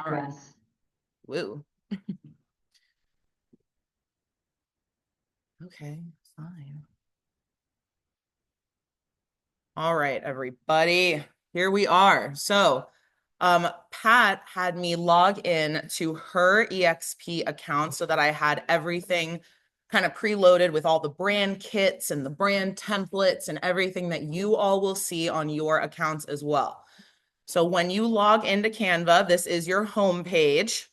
All right. Woo. Okay, fine. All right, everybody. Here we are. Pat had me log in to her eXp account so that I had everything kind of preloaded with all the brand kits and the brand templates and everything that you all will see on your accounts as well. So when you log into Canva, this is your home page.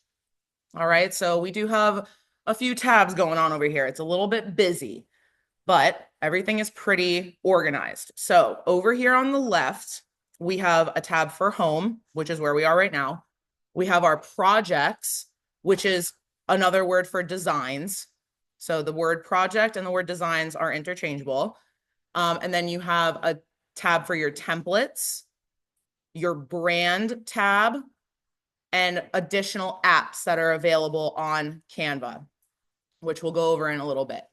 All right, so we do have a few tabs going on over here. It's a little bit busy, but everything is pretty organized. So over here on the left, we have a tab for home, which is where we are right now. We have our projects, which is another word for designs. So the word project and the word designs are interchangeable. And then you have a tab for your templates, your brand tab, and additional apps that are available on Canva, which we'll go over in a little bit.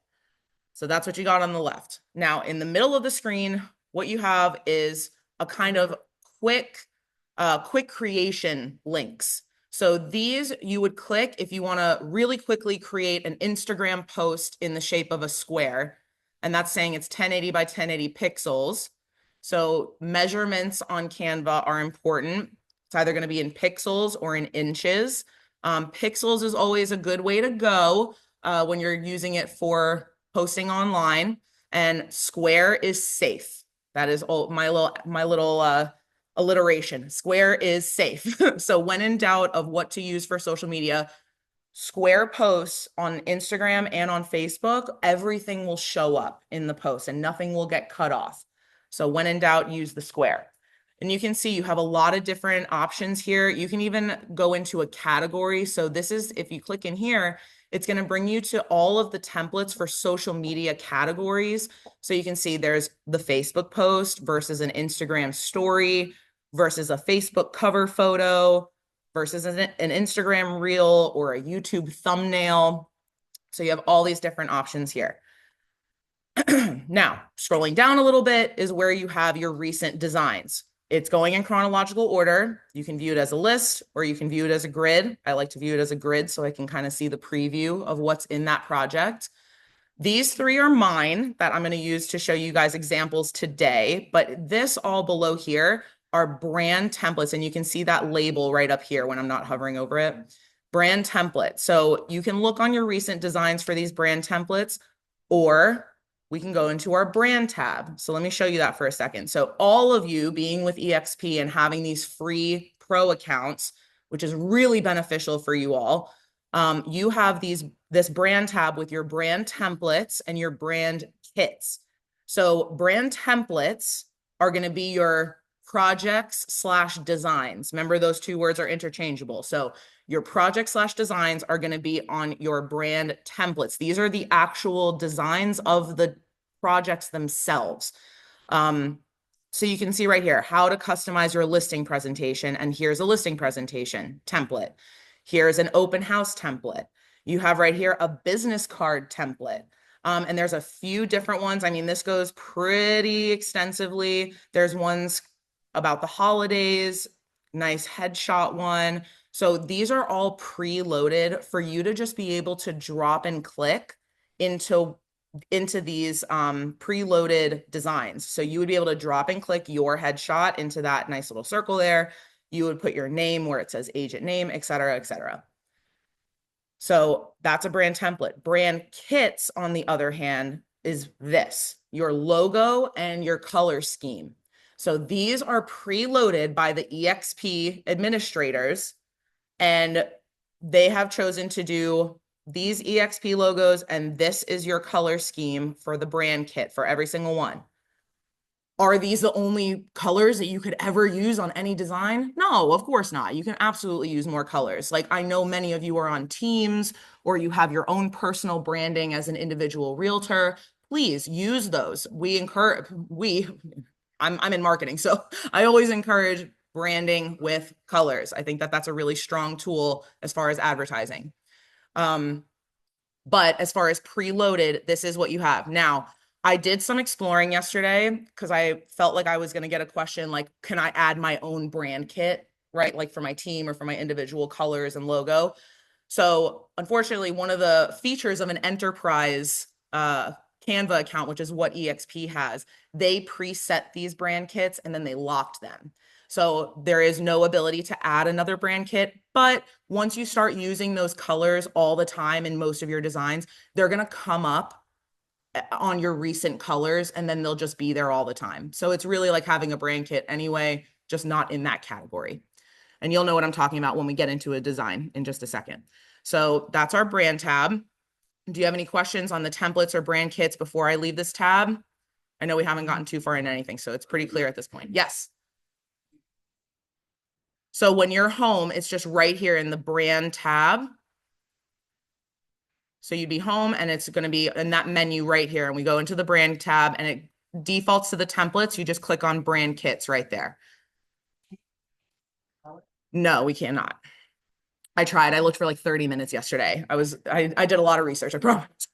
So that's what you got on the left. Now, in the middle of the screen, what you have is a kind of quick creation links. So these you would click if you want to really quickly create an Instagram post in the shape of a square. And that's saying it's 1080 by 1080 pixels. So measurements on Canva are important. It's either going to be in pixels or in inches. Pixels is always a good way to go when you're using it for posting online, and square is safe. That is all my little alliteration. Square is safe. So when in doubt of what to use for social media, square posts on Instagram and on Facebook, everything will show up in the post and nothing will get cut off. So when in doubt, use the square. And you can see you have a lot of different options here. You can even go into a category. So this is, if you click in here, it's going to bring you to all of the templates for social media categories. So you can see there's the Facebook post versus an Instagram story versus a Facebook cover photo versus an Instagram reel or a YouTube thumbnail. So you have all these different options here. Now, scrolling down a little bit is where you have your recent designs. It's going in chronological order. You can view it as a list or you can view it as a grid. I like to view it as a grid so I can kind of see the preview of what's in that project. These three are mine that I'm going to use to show you guys examples today, but this all below here are brand templates, and you can see that label right up here when I'm not hovering over it. Brand template. So you can look on your recent designs for these brand templates, or we can go into our brand tab. So let me show you that for a second. So all of you being with eXp and having these free pro accounts, which is really beneficial for you all, you have this brand tab with your brand templates and your brand kits. So brand templates are going to be your projects slash designs. Remember, those two words are interchangeable. So your projects slash designs are going to be on your brand templates. These are the actual designs of the projects themselves. So you can see right here how to customize your listing presentation. And here's a listing presentation template. Here's an open house template. You have right here a business card template. And there's a few different ones. I mean, this goes pretty extensively. There's ones about the holidays, nice headshot one. So these are all preloaded for you to just be able to drop and click into these preloaded designs. So you would be able to drop and click your headshot into that nice little circle there. You would put your name where it says agent name, et cetera, et cetera. So that's a brand template. Brand kits, on the other hand, is this, your logo and your color scheme. So these are preloaded by the eXp administrators, and they have chosen to do these eXp logos, and this is your color scheme for the brand kit for every single one. Are these the only colors that you could ever use on any design? No, of course not. You can absolutely use more colors. Like, I know many of you are on teams or you have your own personal branding as an individual realtor. Please use those. I'm in marketing, so I always encourage branding with colors. I think that that's a really strong tool as far as advertising. But as far as preloaded, this is what you have. Now, I did some exploring yesterday because I felt like I was going to get a question like, can I add my own brand kit right? Like for my team or for my individual colors and logo. So unfortunately, one of the features of an enterprise Canva account, which is what eXp has, they preset these brand kits and then they locked them. So there is no ability to add another brand kit. But once you start using those colors all the time in most of your designs, they're going to come up on your recent colors and then they'll just be there all the time. So it's really like having a brand kit anyway, just not in that category. And you'll know what I'm talking about when we get into a design in just a second. So that's our brand tab. Do you have any questions on the templates or brand kits before I leave this tab? I know we haven't gotten too far into anything, so it's pretty clear at this point. Yes. So when you're home, it's just right here in the brand tab. So you'd be home and it's going to be in that menu right here. And we go into the brand tab and it defaults to the templates. You just click on brand kits right there. No, we cannot. I tried. I looked for like 30 minutes yesterday. I did a lot of research, I promise.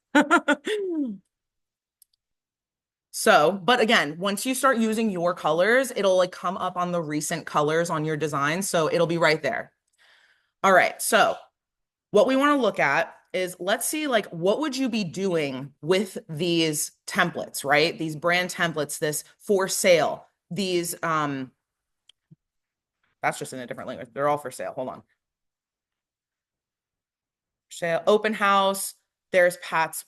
So, but again, once you start using your colors, it'll like come up on the recent colors on your design. So it'll be right there. All right. So what we want to look at is let's see like what would you be doing with these templates, right? These brand templates, this for sale, these that's just in a different language. They're all for sale. Hold on. Sale, open house. There's Pat's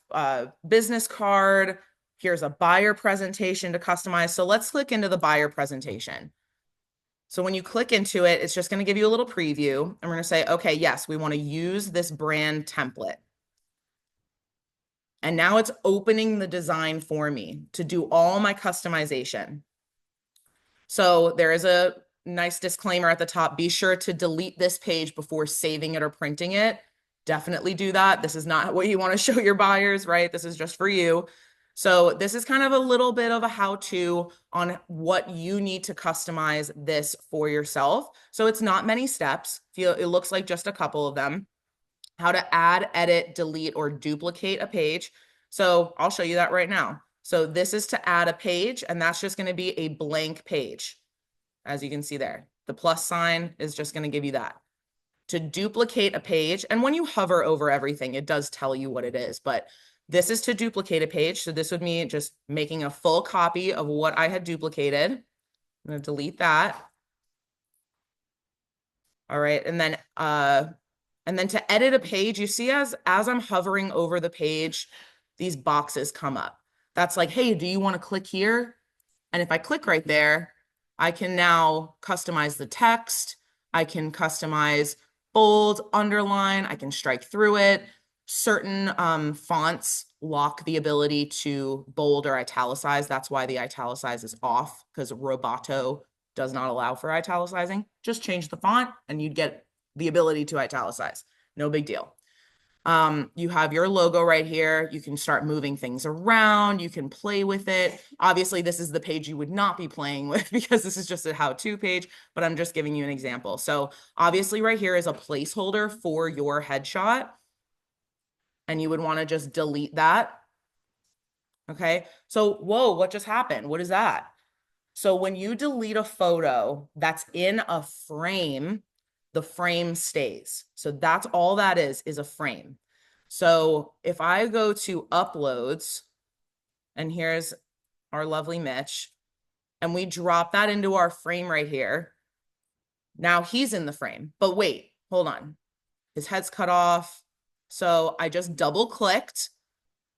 business card. Here's a buyer presentation to customize. So let's click into the buyer presentation. So when you click into it, it's just going to give you a little preview. And we're going to say, okay, yes, we want to use this brand template. And now it's opening the design for me to do all my customization. So there is a nice disclaimer at the top. Be sure to delete this page before saving it or printing it. Definitely do that. This is not what you want to show your buyers, right? This is just for you. So this is kind of a little bit of a how-to on what you need to customize this for yourself. So it's not many steps. It looks like just a couple of them. How to add, edit, delete, or duplicate a page. So I'll show you that right now. So this is to add a page, and that's just going to be a blank page. As you can see there, the plus sign is just going to give you that. To duplicate a page, and when you hover over everything, it does tell you what it is, but this is to duplicate a page. So this would mean just making a full copy of what I had duplicated. I'm going to delete that. All right, and then to edit a page, you see as I'm hovering over the page, these boxes come up. That's like, hey, do you want to click here? And if I click right there, I can now customize the text. I can customize bold, underline. I can strike through it. Certain fonts lock the ability to bold or italicize. That's why the italicize is off, because Roboto does not allow for italicizing. Just change the font and you'd get the ability to italicize. No big deal. You have your logo right here. You can start moving things around. You can play with it. Obviously, this is the page you would not be playing with because this is just a how-to page, but I'm just giving you an example. So obviously right here is a placeholder for your headshot, and you would want to just delete that. Okay. So, whoa, what just happened? What is that? So when you delete a photo that's in a frame, the frame stays. So that's all that is a frame. So if I go to uploads, and here's our lovely Mitch, and we drop that into our frame right here, now he's in the frame. But wait, hold on. His head's cut off. So I just double clicked,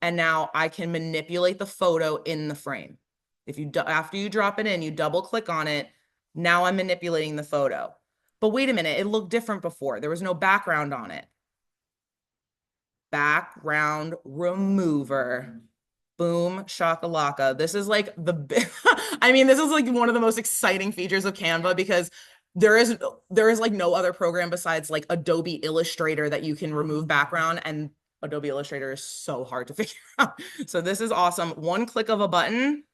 and now I can manipulate the photo in the frame. If you after you drop it in, you double click on it. Now I'm manipulating the photo. But wait a minute, it looked different before. There was no background on it. Background remover. Boom, shakalaka. This is like I mean, this is like one of the most exciting features of Canva because there is like no other program besides like Adobe Illustrator that you can remove background, and Adobe Illustrator is so hard to figure out. So this is awesome. One click of a button,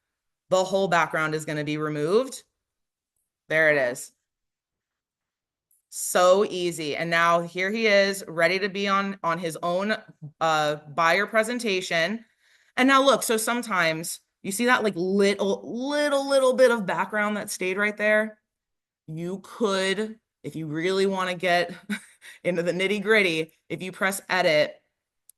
the whole background is going to be removed. There it is. So easy. And now here he is ready to be on his own buyer presentation. And now look, so sometimes you see that like little bit of background that stayed right there. You could If you really want to get into the nitty gritty, if you press edit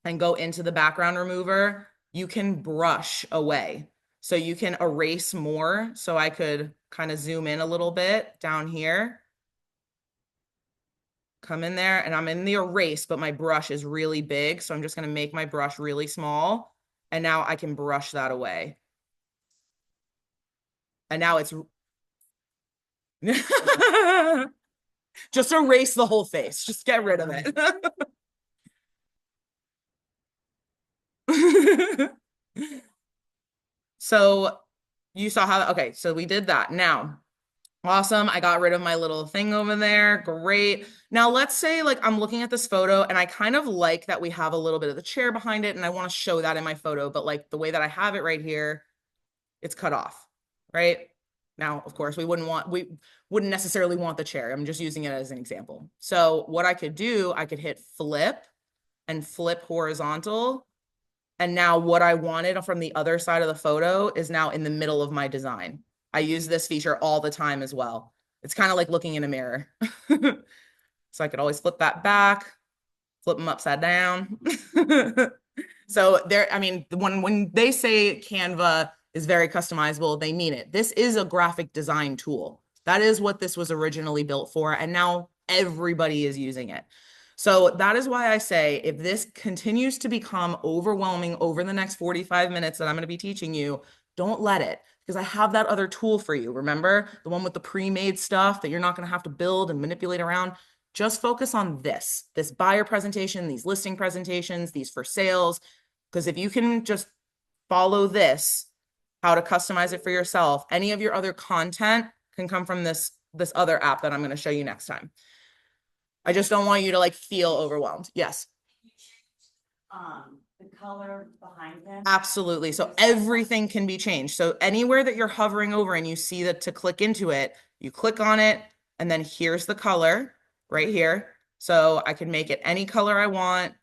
and go into the background remover, you can brush away. So you can erase more. So I could kind of zoom in a little bit down here, come in there, and I'm in the erase, but my brush is really big. So I'm just going to make my brush really small. And now I can brush that away. And now it's just erase the whole face. Just get rid of it. So you saw how, okay, so we did that. Now, awesome. I got rid of my little thing over there. Great. Now let's say like I'm looking at this photo and I kind of like that we have a little bit of the chair behind it and I want to show that in my photo, but like the way that I have it right here, it's cut off, right? Now, of course, we wouldn't necessarily want the chair. I'm just using it as an example. So what I could do, I could hit flip and flip horizontal. And now what I wanted from the other side of the photo is now in the middle of my design. I use this feature all the time as well. It's kind of like looking in a mirror. So I could always flip that back, flip them upside down. So there, I mean, when they say Canva is very customizable, they mean it. This is a graphic design tool. That is what this was originally built for, and now everybody is using it. So that is why I say if this continues to become overwhelming over the next 45 minutes that I'm going to be teaching you, don't let it, because I have that other tool for you. Remember the one with the pre-made stuff that you're not going to have to build and manipulate around? Just focus on this buyer presentation, these listing presentations, these for sales. Because if you can just follow this, how to customize it for yourself, any of your other content can come from this other app that I'm going to show you next time. I just don't want you to like feel overwhelmed. Yes. The color behind them. Absolutely. So everything can be changed. So anywhere that you're hovering over and you see that to click into it, you click on it, and then here's the color right here. So I can make it any color I want.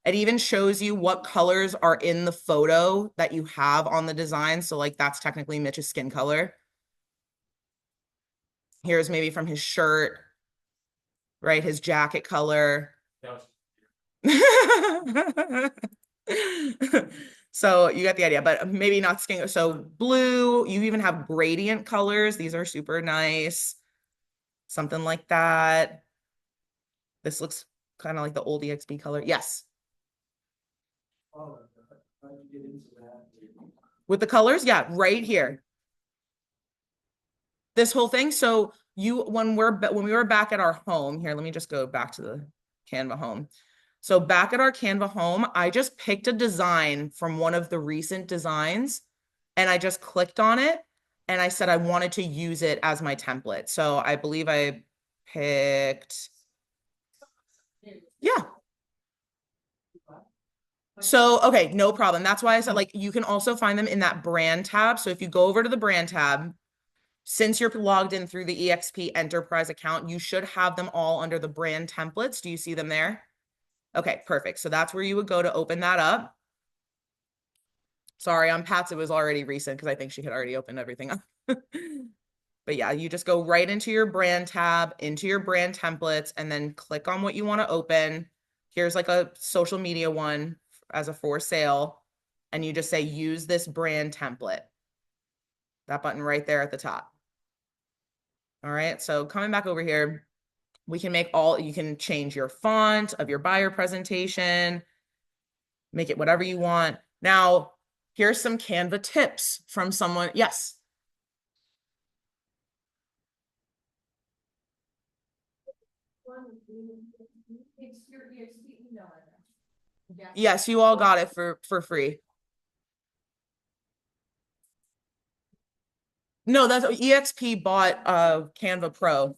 It even shows you what colors are in the photo that you have on the design. So like that's technically Mitch's skin color. Here's maybe from his shirt, right? His jacket color. So you got the idea, but maybe not skin. So blue, you even have gradient colors. These are super nice. Something like that. This looks kind of like the old eXp color. Yes. With the colors, yeah, right here. This whole thing. So you, when we were back at our home here, let me just go back to the Canva home. So back at our Canva home, I just picked a design from one of the recent designs and I just clicked on it and I said I wanted to use it as my template. So I believe I picked, yeah. So, okay, no problem. That's why I said like you can also find them in that brand tab. So if you go over to the brand tab, since you're logged in through the eXp enterprise account, you should have them all under the brand templates. Do you see them there? Okay, perfect. So that's where you would go to open that up. Sorry, on Pat's, it was already recent because I think she had already opened everything up. But yeah, you just go right into your brand tab, into your brand templates, and then click on what you want to open. Here's like a social media one as a for sale. And you just say, use this brand template. That button right there at the top. All right, so coming back over here, we can make you can change your font of your buyer presentation, make it whatever you want. Now, here's some Canva tips from someone. Yes. Yes, you all got it for free. No, that's eXp bought Canva Pro.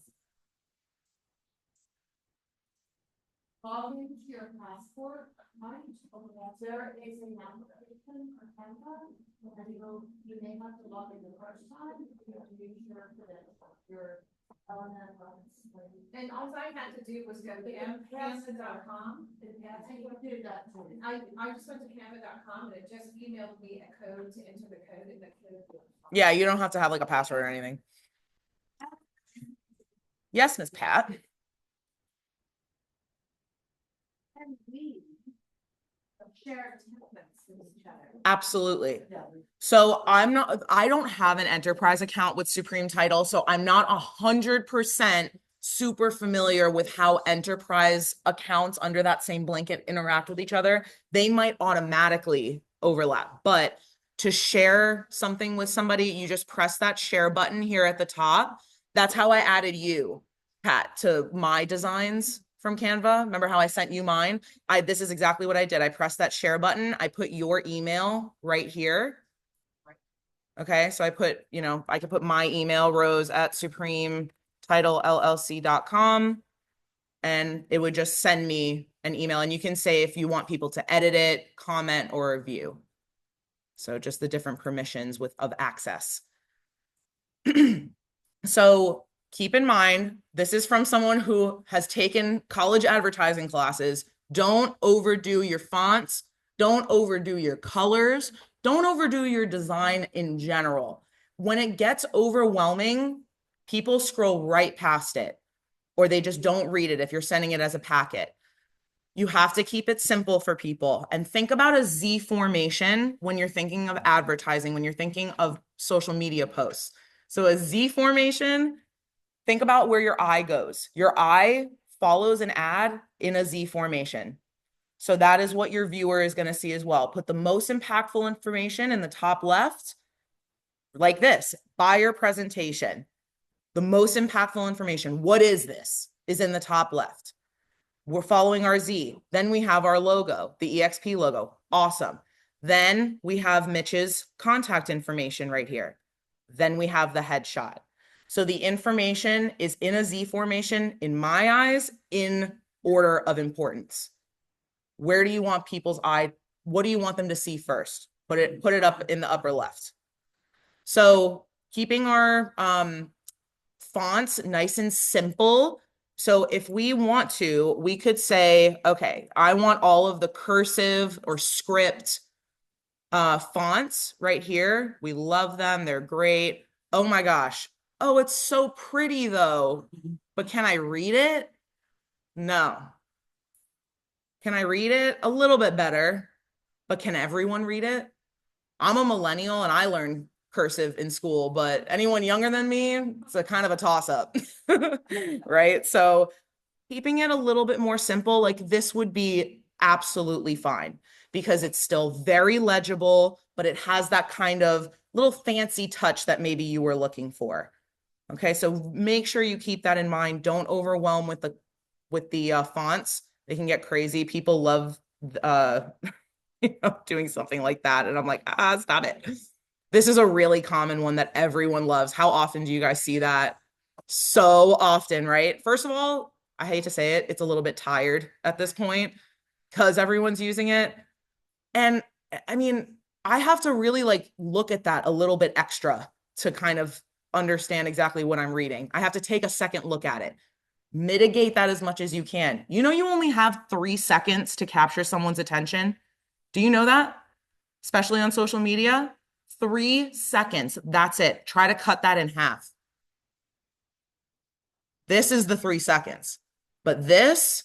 Log into your passport, there is an application for Canva, and you may have to log in the first time, you have to use your element. And all I had to do was go to canva.com. I just went to canva.com and it just emailed me a code to enter the code and the code. Yeah, you don't have to have like a password or anything. Yes, Miss Pat. can we share templates with each other? Absolutely. Yeah. So I don't have an enterprise account with Supreme Title, so I'm not 100% super familiar with how enterprise accounts under that same blanket interact with each other. They might automatically overlap, but to share something with somebody, you just press that share button here at the top. That's how I added you, Pat, to my designs from Canva. Remember how I sent you mine? This is exactly what I did. I pressed that share button. I put your email right here. Okay, so I put, I could put my email, rose at supremetitleLLC.com, and it would just send me an email. And you can say if you want people to edit it, comment, or review. So just the different permissions of access. So keep in mind, this is from someone who has taken college advertising classes. Don't overdo your fonts. Don't overdo your colors. Don't overdo your design in general. When it gets overwhelming, people scroll right past it, or they just don't read it if you're sending it as a packet. You have to keep it simple for people, and think about a Z formation when you're thinking of advertising, when you're thinking of social media posts. So a Z formation, think about where your eye goes. Your eye follows an ad in a Z formation. So that is what your viewer is going to see as well. Put the most impactful information in the top left, like this, buyer presentation. The most impactful information, what is this, is in the top left. We're following our Z. Then we have our logo, the eXp logo. Awesome. Then we have Mitch's contact information right here. Then we have the headshot. So the information is in a Z formation, in my eyes, in order of importance. Where do you want people's eye? What do you want them to see first? Put it up in the upper left. So keeping our fonts nice and simple. So if we want to, we could say, okay, I want all of the cursive or script fonts right here. We love them. They're great. Oh my gosh. Oh, it's so pretty though. But can I read it? No. Can I read it? A little bit better. But can everyone read it? I'm a millennial and I learned cursive in school, but anyone younger than me, it's a kind of a toss up, right? So keeping it a little bit more simple, like this would be absolutely fine because it's still very legible, but it has that kind of little fancy touch that maybe you were looking for. Okay, so make sure you keep that in mind. Don't overwhelm with the fonts. They can get crazy. People love doing something like that. And I'm like, stop it. This is a really common one that everyone loves. How often do you guys see that? So often, right? First of all, I hate to say it, it's a little bit tired at this point because everyone's using it. And I mean, I have to really like look at that a little bit extra to kind of understand exactly what I'm reading. I have to take a second look at it. Mitigate that as much as you can. You only have 3 seconds to capture someone's attention. Do you know that? Especially on social media? 3 seconds. That's it. Try to cut that in half. This is the 3 seconds. But that's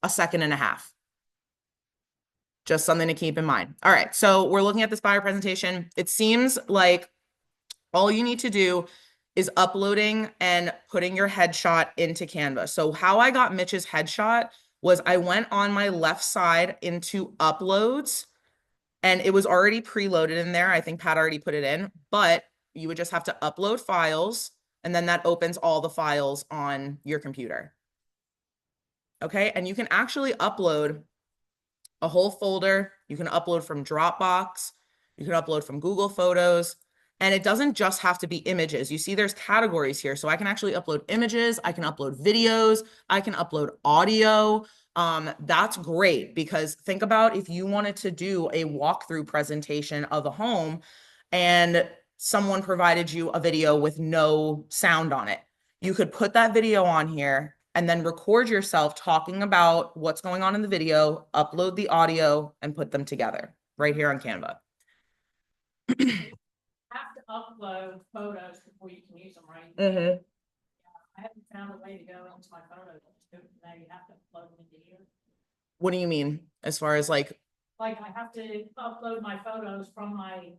a second and a half. Just something to keep in mind. All right. So we're looking at this buyer presentation. It seems like all you need to do is uploading and putting your headshot into Canva. So how I got Mitch's headshot was I went on my left side into uploads and it was already preloaded in there. I think Pat already put it in, but you would just have to upload files and then that opens all the files on your computer. Okay, and you can actually upload a whole folder. You can upload from Dropbox. You can upload from Google Photos. And it doesn't just have to be images. You see there's categories here. So I can actually upload images. I can upload videos. I can upload audio. That's great because think about if you wanted to do a walkthrough presentation of a home and someone provided you a video with no sound on it. You could put that video on here and then record yourself talking about what's going on in the video, upload the audio, and put them together right here on Canva. Have to upload photos before you can use them, right? Mm-hmm. I haven't found a way to go into my photos. Now you have to upload them into here. What do you mean as far as like, Like I have to upload my photos from my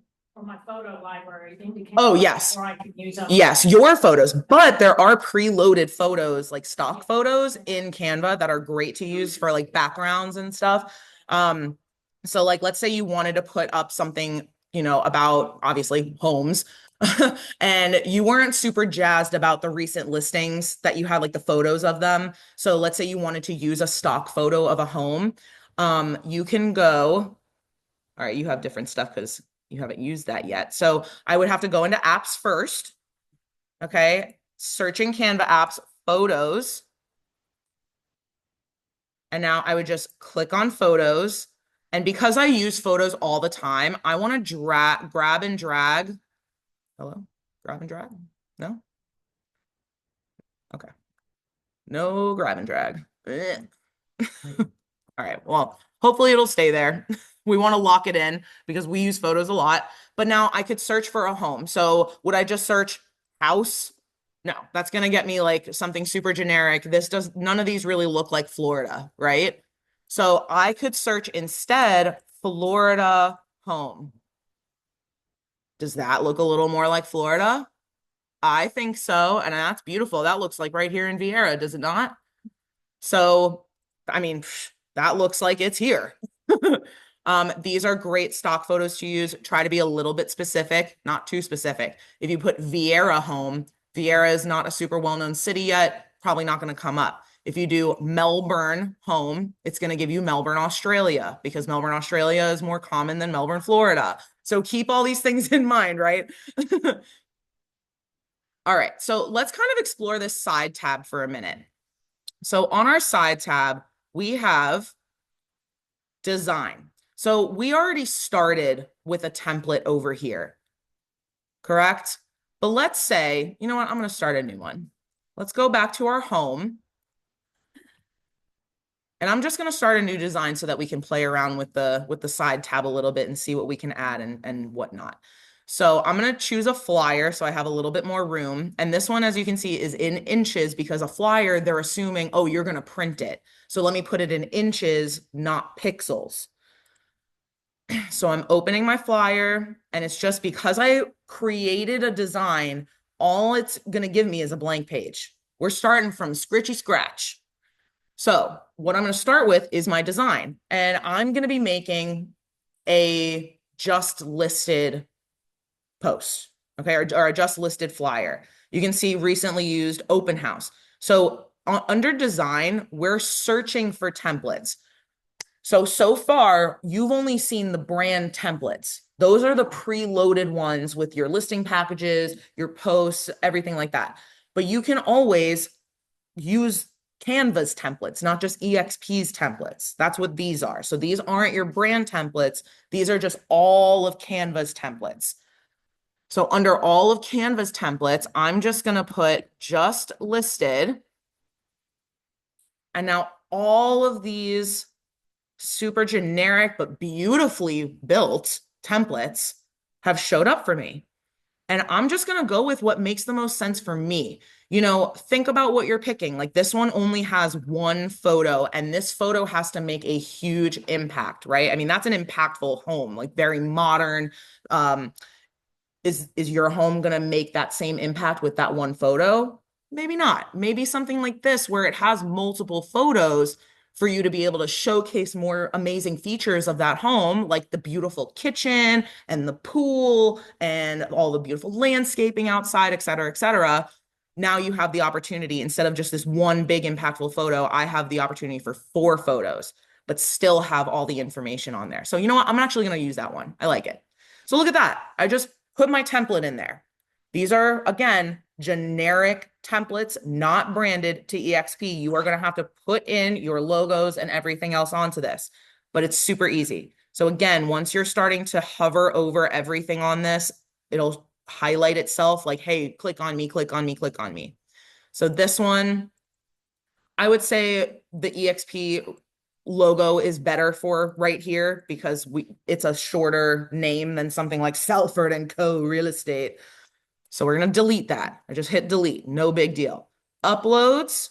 photo library into oh, Canva yes. before I can use them. Yes, your photos, but there are preloaded photos, like stock photos in Canva that are great to use for like backgrounds and stuff. So like let's say you wanted to put up something, about obviously homes, and you weren't super jazzed about the recent listings that you had like the photos of them. So let's say you wanted to use a stock photo of a home. You can go, all right, you have different stuff because you haven't used that yet. So I would have to go into apps first. Okay. Searching Canva apps, photos. And now I would just click on photos. And because I use photos all the time, I want to grab and drag. Hello? Grab and drag? No? Okay. No grab and drag. Ugh. All right. Well, hopefully it'll stay there. We want to lock it in because we use photos a lot. But now I could search for a home. So would I just search house? No, that's going to get me like something super generic. None of these really look like Florida, right? So I could search instead Florida home. Does that look a little more like Florida? I think so. And that's beautiful. That looks like right here in Vieira, does it not? So, I mean, that looks like it's here. These are great stock photos to use. Try to be a little bit specific, not too specific. If you put Vieira home, Vieira is not a super well-known city yet, probably not going to come up. If you do Melbourne home, it's going to give you Melbourne, Australia, because Melbourne, Australia is more common than Melbourne, Florida. So keep all these things in mind, right? All right, so let's kind of explore this side tab for a minute. So on our side tab, we have design. So we already started with a template over here, correct? But let's say, you know what, I'm going to start a new one. Let's go back to our home. And I'm just going to start a new design so that we can play around with the side tab a little bit and see what we can add and whatnot. So I'm going to choose a flyer so I have a little bit more room. And this one, as you can see, is in inches because a flyer, they're assuming, oh, you're going to print it. So let me put it in inches, not pixels. So I'm opening my flyer, and it's just because I created a design, all it's going to give me is a blank page. We're starting from scritchy scratch. So what I'm going to start with is my design, and I'm going to be making a just listed post, okay, or a just listed flyer. You can see recently used open house. So under design, we're searching for templates. So far, you've only seen the brand templates. Those are the preloaded ones with your listing packages, your posts, everything like that. But you can always use Canva's templates, not just eXp's templates. That's what these are. So these aren't your brand templates. These are just all of Canva's templates. So under all of Canva's templates, I'm just going to put just listed. And now all of these super generic but beautifully built templates have showed up for me. And I'm just going to go with what makes the most sense for me. Think about what you're picking. Like this one only has one photo, and this photo has to make a huge impact, right? I mean, that's an impactful home, like very modern. Is your home going to make that same impact with that one photo? Maybe not. Maybe something like this, where it has multiple photos for you to be able to showcase more amazing features of that home, like the beautiful kitchen and the pool and all the beautiful landscaping outside, et cetera, et cetera. Now you have the opportunity, instead of just this one big impactful photo, I have the opportunity for 4 photos, but still have all the information on there. So you know what? I'm actually going to use that one. I like it. So look at that. I just put my template in there. These are, again, generic templates, not branded to eXp. You are going to have to put in your logos and everything else onto this, but it's super easy. So again, once you're starting to hover over everything on this, it'll highlight itself like, hey, click on me, click on me, click on me. So this one, I would say the eXp logo is better for right here because it's a shorter name than something like Salford and Co. Real Estate. So we're going to delete that. I just hit delete. No big deal. uploads.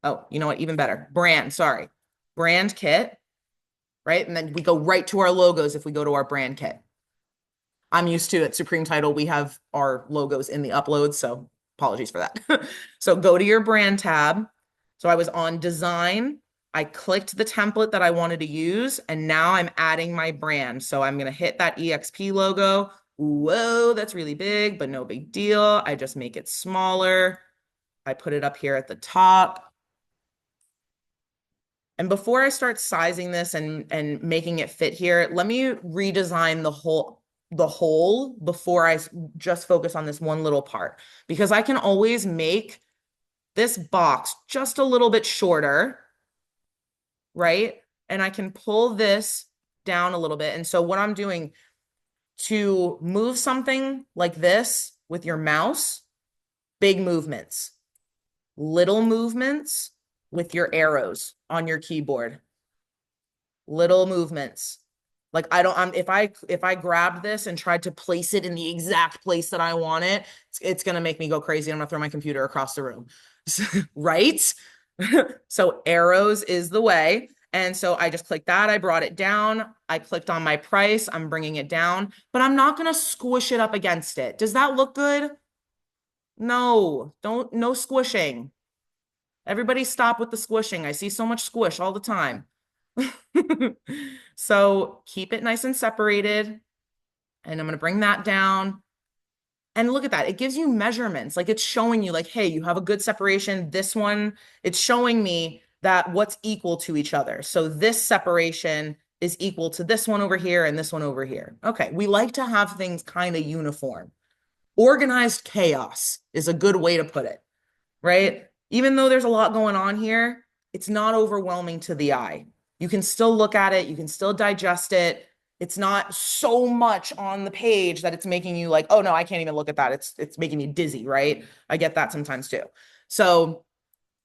Oh, you know what? Even better. Brand, sorry. Brand kit, right? And then we go right to our logos if we go to our brand kit. I'm used to at Supreme Title, we have our logos in the uploads, so apologies for that. So go to your brand tab. So I was on design. I clicked the template that I wanted to use, and now I'm adding my brand. So I'm going to hit that eXp logo. Whoa, that's really big, but no big deal. I just make it smaller. I put it up here at the top. And before I start sizing this and making it fit here, let me redesign the whole before I just focus on this one little part, because I can always make this box just a little bit shorter, right? And I can pull this down a little bit. And so what I'm doing to move something like this with your mouse, big movements, little movements with your arrows on your keyboard, little movements. Like I don't, if I grabbed this and tried to place it in the exact place that I want it, it's gonna make me go crazy. I'm gonna throw my computer across the room, right? So arrows is the way. And so I just clicked that. I brought it down. I clicked on my price. I'm bringing it down, but I'm not gonna squish it up against it. Does that look good? No, don't, no squishing. Everybody stop with the squishing. I see so much squish all the time. So keep it nice and separated. And I'm going to bring that down. And look at that. It gives you measurements. Like it's showing you like, hey, you have a good separation. This one, it's showing me that what's equal to each other. So this separation is equal to this one over here and this one over here. Okay. We like to have things kind of uniform. Organized chaos is a good way to put it, right? Even though there's a lot going on here, it's not overwhelming to the eye. You can still look at it, you can still digest it. It's not so much on the page that it's making you like, oh no, I can't even look at that. It's making me dizzy, right? I get that sometimes too. So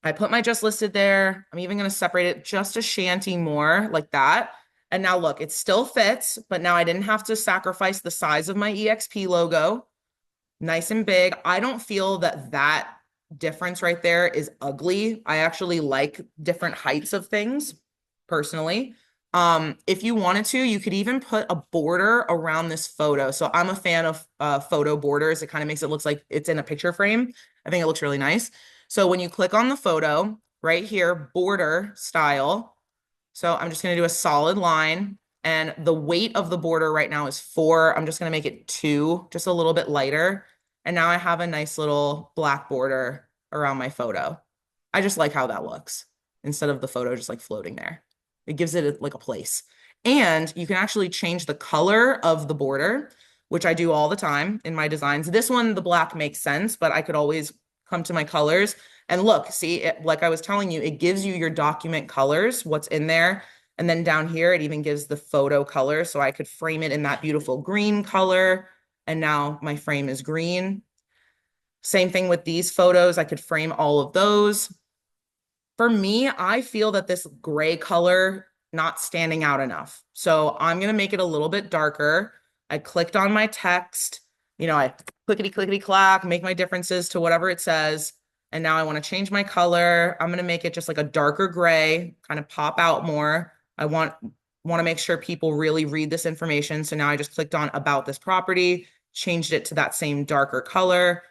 I put my just listed there. I'm even going to separate it just a shanty more like that. And now look, it still fits, but now I didn't have to sacrifice the size of my eXp logo. Nice and big. I don't feel that difference right there is ugly. I actually like different heights of things personally. If you wanted to, you could even put a border around this photo. So I'm a fan of photo borders. It kind of makes it look like it's in a picture frame. I think it looks really nice. So when you click on the photo right here, border style. So I'm just going to do a solid line. And the weight of the border right now is 4. I'm just going to make it 2, just a little bit lighter. And now I have a nice little black border around my photo. I just like how that looks instead of the photo just like floating there. It gives it like a place. And you can actually change the color of the border, which I do all the time in my designs. This one, the black makes sense, but I could always come to my colors. And look, see, like I was telling you, it gives you your document colors, what's in there. And then down here, it even gives the photo color. So I could frame it in that beautiful green color. And now my frame is green. Same thing with these photos. I could frame all of those. For me, I feel that this gray color not standing out enough. So I'm going to make it a little bit darker. I clicked on my text, I clickety clickety clack, make my differences to whatever it says. And now I want to change my color. I'm going to make it just like a darker gray, kind of pop out more. I want to make sure people really read this information. So now I just clicked on about this property, changed it to that same darker color.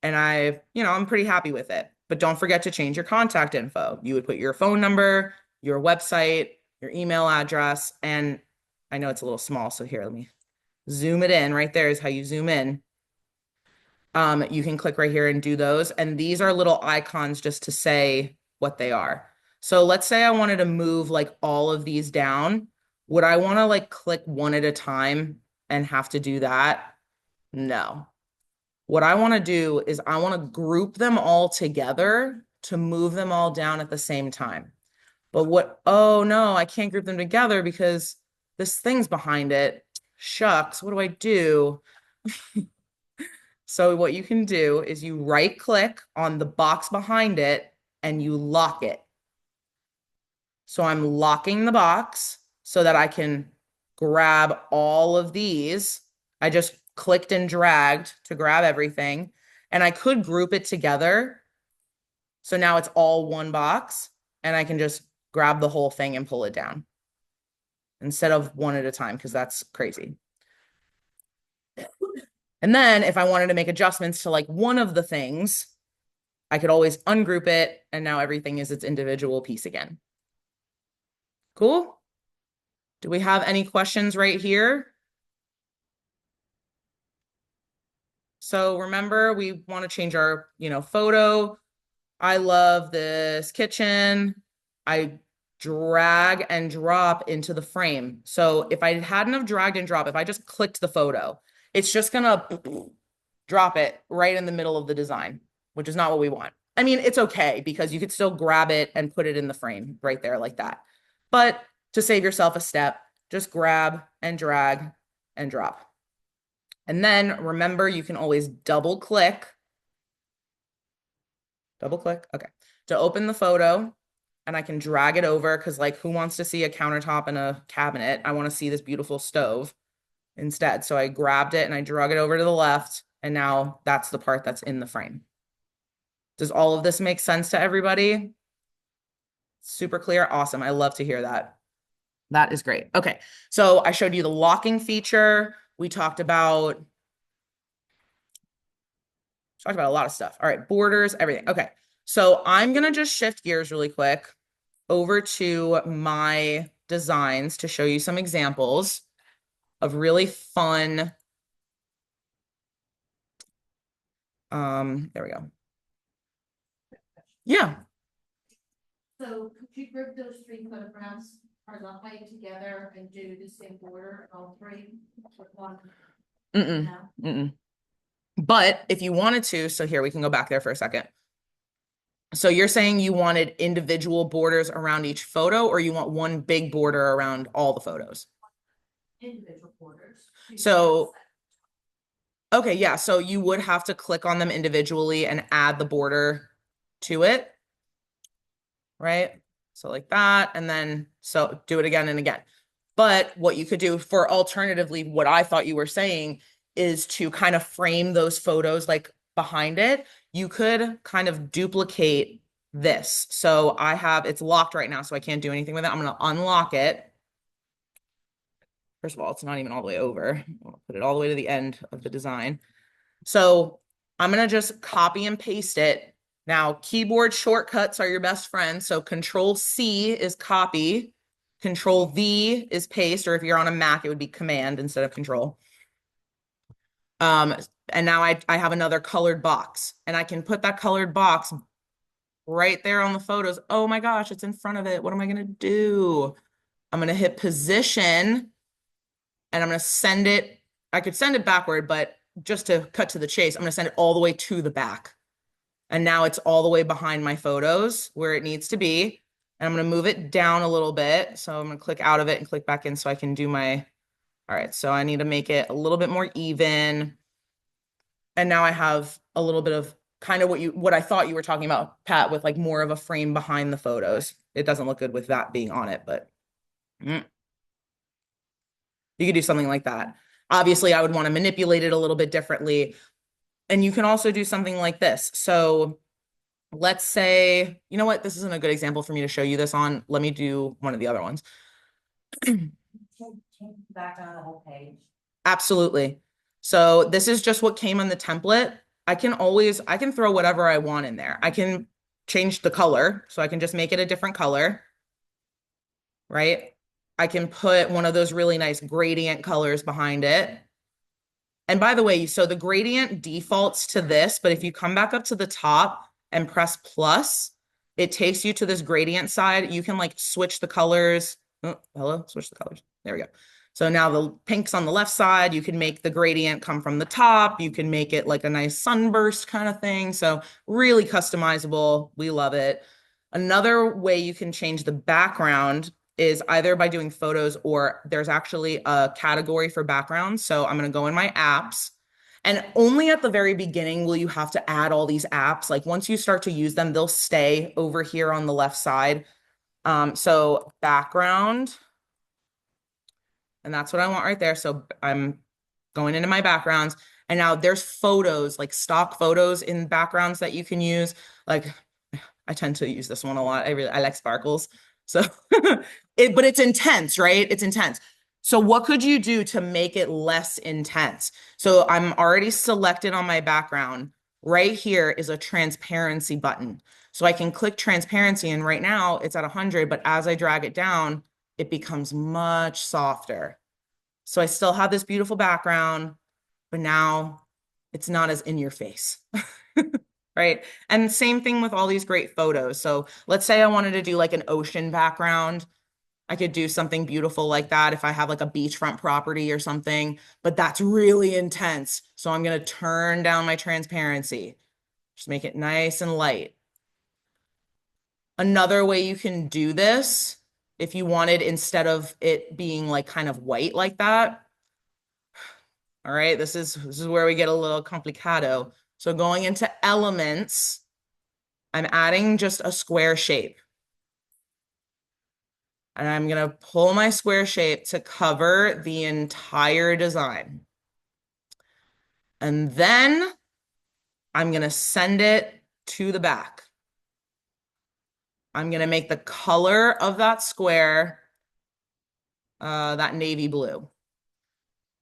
And I'm pretty happy with it. But don't forget to change your contact info. You would put your phone number, your website, your email address, and I know it's a little small, so here, let me zoom it in. Right there is how you zoom in. You can click right here and do those. And these are little icons just to say what they are. So let's say I wanted to move like all of these down. Would I want to like click one at a time and have to do that? No. What I want to do is I want to group them all together to move them all down at the same time. But oh no, I can't group them together because this thing's behind it. Shucks, what do I do? So what you can do is you right click on the box behind it and you lock it. So I'm locking the box so that I can grab all of these. I just clicked and dragged to grab everything. And I could group it together. So now it's all one box and I can just grab the whole thing and pull it down instead of one at a time because that's crazy. And then if I wanted to make adjustments to like one of the things, I could always ungroup it and now everything is its individual piece again. Cool? Do we have any questions right here? So remember, we want to change our, photo. I love this kitchen. I drag and drop into the frame. So if I hadn't have dragged and dropped, if I just clicked the photo, it's just gonna drop it right in the middle of the design, which is not what we want. I mean, it's okay because you could still grab it and put it in the frame right there like that. But to save yourself a step, just grab and drag and drop. And then remember, you can always double click, okay, to open the photo. And I can drag it over because, like, who wants to see a countertop and a cabinet? I want to see this beautiful stove instead. So I grabbed it and I drug it over to the left. And now that's the part that's in the frame. Does all of this make sense to everybody? Super clear. Awesome. I love to hear that. That is great. Okay. So I showed you the locking feature. We talked about a lot of stuff. All right. Borders, everything. Okay. So I'm going to just shift gears really quick over to my designs to show you some examples of really fun. There we go. Yeah. So could you group those three photographs horizontally together and do the same border on all three with one? Mm-mm. No? Mm-mm. But if you wanted to, so here we can go back there for a second. So you're saying you wanted individual borders around each photo, or you want one big border around all the photos? Individual borders. So, okay, yeah. So you would have to click on them individually and add the border to it, right? So like that, and then so do it again and again. But what you could do for alternatively, what I thought you were saying is to kind of frame those photos like behind it. You could kind of duplicate this. So it's locked right now, so I can't do anything with it. I'm going to unlock it. First of all, it's not even all the way over. I'll put it all the way to the end of the design. So I'm going to just copy and paste it. Now, keyboard shortcuts are your best friend. So Control C is copy. Control V is paste, or if you're on a Mac, it would be Command instead of Control. And now I have another colored box, and I can put that colored box right there on the photos. Oh my gosh, it's in front of it. What am I gonna do? I'm gonna hit position, and I'm gonna send it. I could send it backward, but just to cut to the chase, I'm gonna send it all the way to the back. And now it's all the way behind my photos where it needs to be. And I'm going to move it down a little bit. So I'm going to click out of it and click back in so I can do all right. So I need to make it a little bit more even. And now I have a little bit of kind of what I thought you were talking about, Pat, with like more of a frame behind the photos. It doesn't look good with that being on it, but you could do something like that. Obviously, I would want to manipulate it a little bit differently. And you can also do something like this. So let's say, you know what? This isn't a good example for me to show you this on. Let me do one of the other ones. Back on the whole page. Absolutely. So this is just what came on the template. I can throw whatever I want in there. I can change the color. So I can just make it a different color, right? I can put one of those really nice gradient colors behind it. And by the way, so the gradient defaults to this, but if you come back up to the top and press plus, it takes you to this gradient side. You can like switch the colors. Oh, hello, switch the colors. There we go. So now the pink's on the left side. You can make the gradient come from the top. You can make it like a nice sunburst kind of thing. So really customizable. We love it. Another way you can change the background is either by doing photos, or there's actually a category for backgrounds. So I'm going to go in my apps, and only at the very beginning will you have to add all these apps. Like once you start to use them, they'll stay over here on the left side. So background, and that's what I want right there. So I'm going into my backgrounds, And now there's photos, like stock photos in backgrounds that you can use. Like I tend to use this one a lot. I like sparkles. So but it's intense, right? It's intense. So what could you do to make it less intense? So I'm already selected on my background. Right here is a transparency button. So I can click transparency, and right now it's at 100, but as I drag it down, it becomes much softer. So I still have this beautiful background, but now it's not as in your face. Right? And same thing with all these great photos. So let's say I wanted to do like an ocean background. I could do something beautiful like that if I have like a beachfront property or something, but that's really intense. So I'm going to turn down my transparency, just make it nice and light. Another way you can do this, if you wanted, instead of it being like kind of white like that. All right, this is where we get a little complicado. So going into elements, I'm adding just a square shape. And I'm going to pull my square shape to cover the entire design. And then I'm going to send it to the back. I'm going to make the color of that square that navy blue.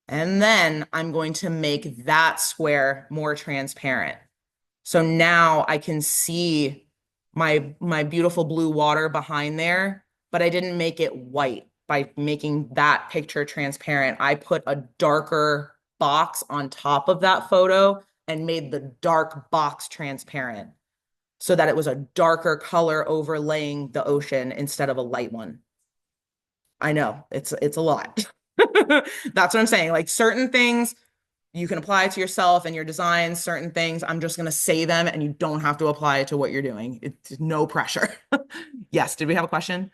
And then I'm going to make that square more transparent. So now I can see my beautiful blue water behind there, but I didn't make it white by making that picture transparent. I put a darker box on top of that photo and made the dark box transparent so that it was a darker color overlaying the ocean instead of a light one. I know it's a lot. That's what I'm saying. Like certain things you can apply it to yourself and your designs, certain things. I'm just going to say them and you don't have to apply it to what you're doing. It's no pressure. Yes. Did we have a question?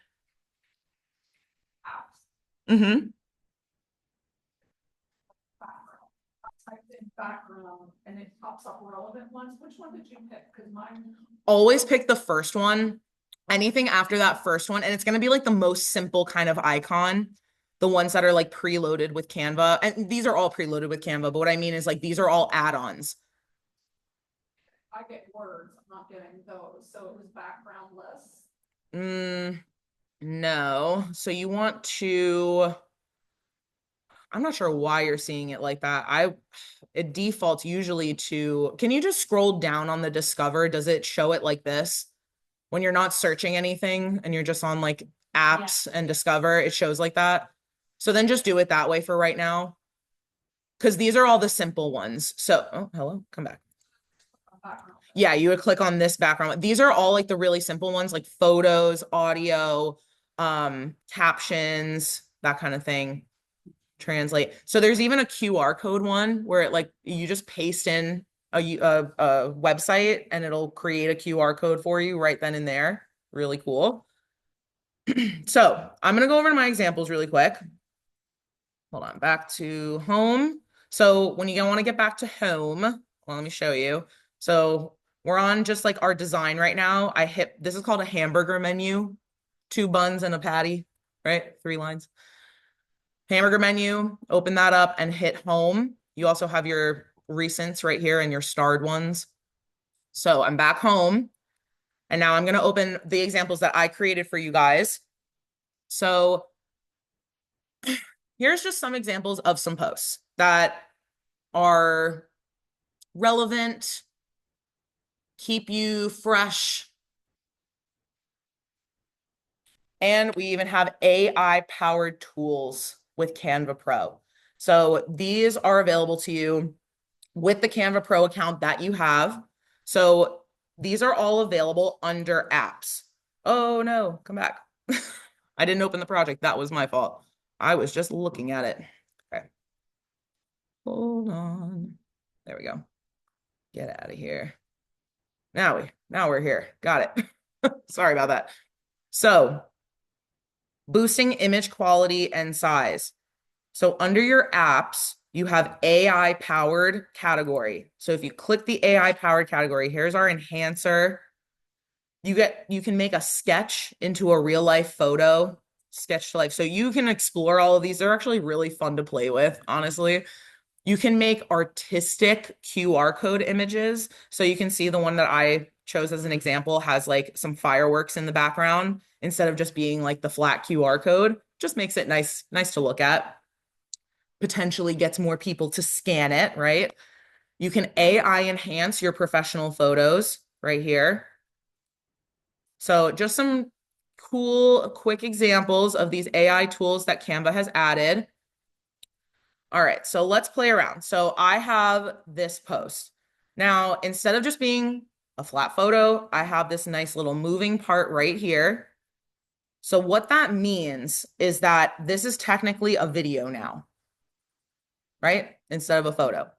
Mm-hmm. Type in background and it pops up relevant ones. Which one did you pick? Because mine. Always pick the first one. Anything after that first one, and it's going to be like the most simple kind of icon. The ones that are like preloaded with Canva. And these are all preloaded with Canva, but what I mean is like these are all add-ons. I get words, I'm not getting those, so it was backgroundless. No. So you want to, I'm not sure why you're seeing it like that. It defaults usually to, can you just scroll down on the Discover? Does it show it like this? When you're not searching anything and you're just on like apps and Discover, it shows like that. So then just do it that way for right now. Because these are all the simple ones. So, oh, hello, come back. Yeah, you would click on this background. These are all like the really simple ones, like photos, audio, captions, that kind of thing. Translate. So there's even a QR code one where it like you just paste in a website and it'll create a QR code for you right then and there. Really cool. So I'm gonna go over to my examples really quick. Hold on, back to home. So when you want to get back to home, well, let me show you. So we're on just like our design right now. This is called a hamburger menu, 2 buns and a patty, right? 3 lines. Hamburger menu, open that up and hit home. You also have your recents right here and your starred ones. So I'm back home. And now I'm going to open the examples that I created for you guys. So here's just some examples of some posts that are relevant, keep you fresh. And we even have AI powered tools with Canva Pro. So these are available to you with the Canva Pro account that you have. So these are all available under apps. Oh no, come back. I didn't open the project. That was my fault. I was just looking at it. Okay. Hold on. There we go. Get out of here. Now we're here. Got it. Sorry about that. So boosting image quality and size. So under your apps, you have AI powered category. So if you click the AI powered category, here's our enhancer. You can make a sketch into a real life photo, sketch to life. So you can explore all of these. They're actually really fun to play with, honestly. You can make artistic QR code images. So you can see the one that I chose as an example has like some fireworks in the background instead of just being like the flat QR code. Just makes it nice to look at. Potentially gets more people to scan it, right? You can AI enhance your professional photos right here. So just some cool, quick examples of these AI tools that Canva has added. All right, so let's play around. So I have this post. Now, instead of just being a flat photo, I have this nice little moving part right here. So what that means is that this is technically a video now, right? Instead of a photo.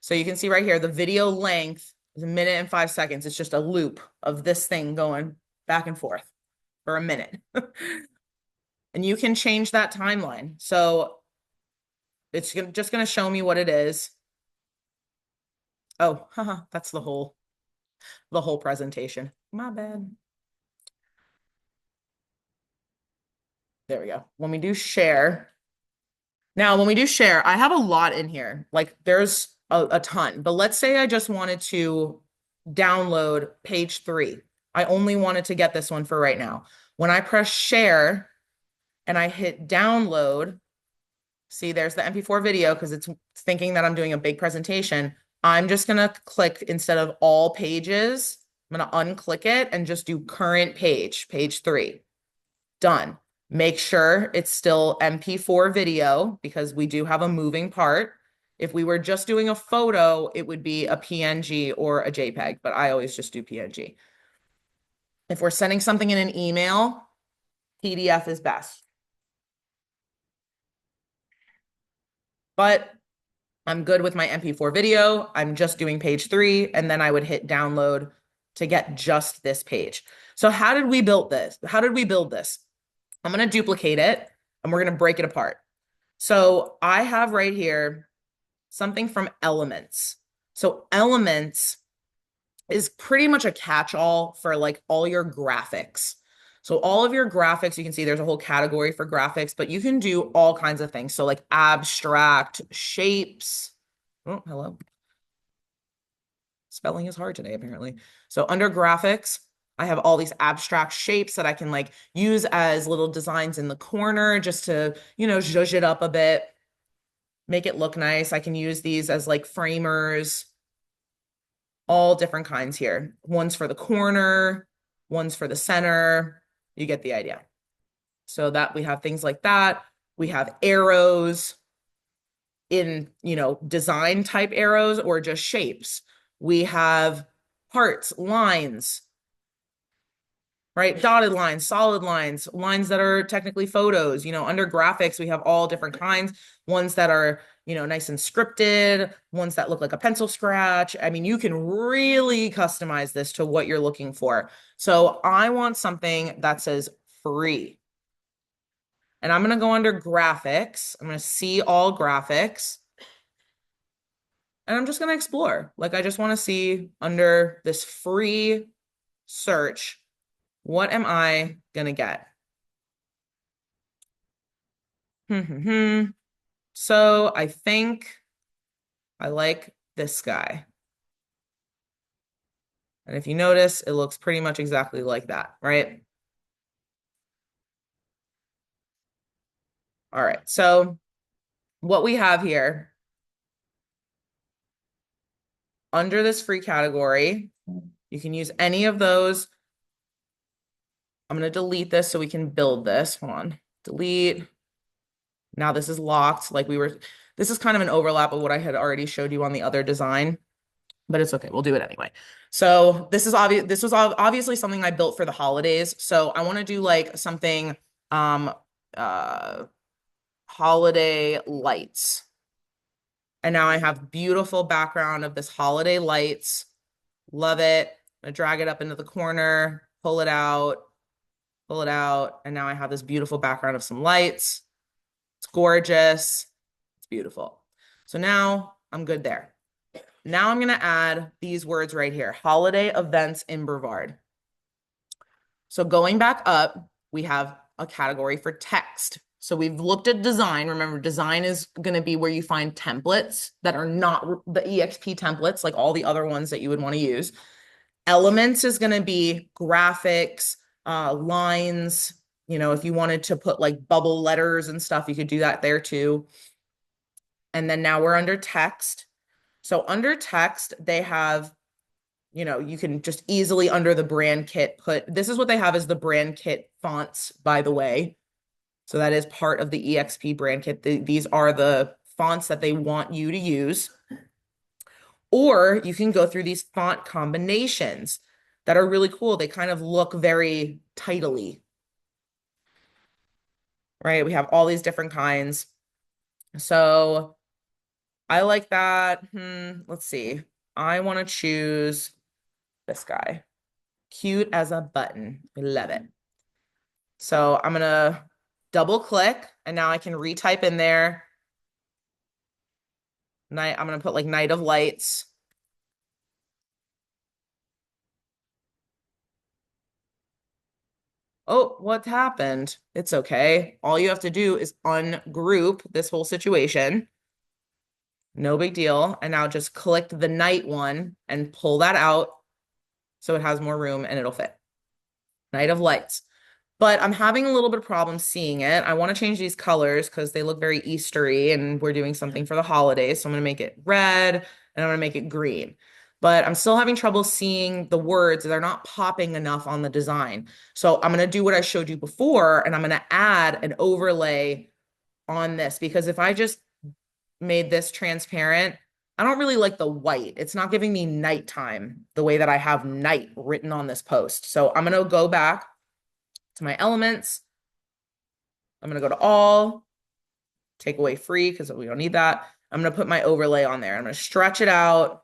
So you can see right here, the video length is 1 minute and 5 seconds. It's just a loop of this thing going back and forth for a minute. And you can change that timeline. So it's just going to show me what it is. Oh, haha, that's the whole presentation. My bad. There we go. When we do share, now when we do share, I have a lot in here. Like there's a ton, but let's say I just wanted to download page 3. I only wanted to get this one for right now. When I press share and I hit download, see there's the MP4 video because it's thinking that I'm doing a big presentation. I'm just gonna click instead of all pages, I'm gonna unclick it and just do current page, page 3. Done. Make sure it's still MP4 video because we do have a moving part. If we were just doing a photo, it would be a PNG or a JPEG, but I always just do PNG. If we're sending something in an email, PDF is best. But I'm good with my MP4 video. I'm just doing page 3, and then I would hit download to get just this page. So how did we build this? How did we build this? I'm going to duplicate it, and we're going to break it apart. So I have right here something from Elements. So Elements is pretty much a catch-all for like all your graphics. So all of your graphics, you can see there's a whole category for graphics, but you can do all kinds of things. So like abstract shapes. Oh, hello. Spelling is hard today, apparently. So under graphics, I have all these abstract shapes that I can like use as little designs in the corner just to, zhuzh it up a bit, make it look nice. I can use these as like framers, all different kinds here. One's for the corner, one's for the center. You get the idea. So that we have things like that. We have arrows in, design type arrows or just shapes. We have hearts, lines, right? Dotted lines, solid lines, lines that are technically photos. Under graphics, we have all different kinds, ones that are, nice and scripted, ones that look like a pencil scratch. I mean, you can really customize this to what you're looking for. So I want something that says free. And I'm going to go under graphics. I'm going to see all graphics. And I'm just going to explore. Like, I just want to see under this free search, what am I going to get? So I think I like this guy. And if you notice, it looks pretty much exactly like that, right? All right. So what we have here under this free category, you can use any of those. I'm going to delete this so we can build this. Hold on. Delete. Now this is locked. This is kind of an overlap of what I had already showed you on the other design, but it's okay. We'll do it anyway. So this is obvious. This was obviously something I built for the holidays. So I want to do like something, uh, holiday lights. And now I have beautiful background of this holiday lights. Love it. I'm gonna drag it up into the corner, pull it out, and now I have this beautiful background of some lights. It's gorgeous. It's beautiful. So now I'm good there. Now I'm going to add these words right here, holiday events in Brevard. So going back up, we have a category for text. So we've looked at design. Remember, design is going to be where you find templates that are not the eXp templates, like all the other ones that you would want to use. Elements is going to be graphics, lines. If you wanted to put like bubble letters and stuff, you could do that there too. And then now we're under text. So under text, they have, you can just easily under the brand kit this is what they have as the brand kit fonts, by the way. So that is part of the eXp brand kit. These are the fonts that they want you to use. Or you can go through these font combinations that are really cool. They kind of look very titly, right? We have all these different kinds. So I like that. Let's see. I want to choose this guy. Cute as a button. I love it. So I'm going to double click and now I can retype in there. I'm going to put like Night of Lights. Oh, what happened? It's okay. All you have to do is ungroup this whole situation. No big deal. And now just click the night one and pull that out so it has more room and it'll fit. Night of Lights. But I'm having a little bit of problem seeing it. I want to change these colors because they look very Eastery and we're doing something for the holidays. So I'm going to make it red and I'm going to make it green. But I'm still having trouble seeing the words. They're not popping enough on the design. So I'm going to do what I showed you before and I'm going to add an overlay on this because if I just made this transparent, I don't really like the white. It's not giving me nighttime the way that I have night written on this post. So I'm going to go back to my elements. I'm going to go to all, take away free because we don't need that. I'm going to put my overlay on there. I'm going to stretch it out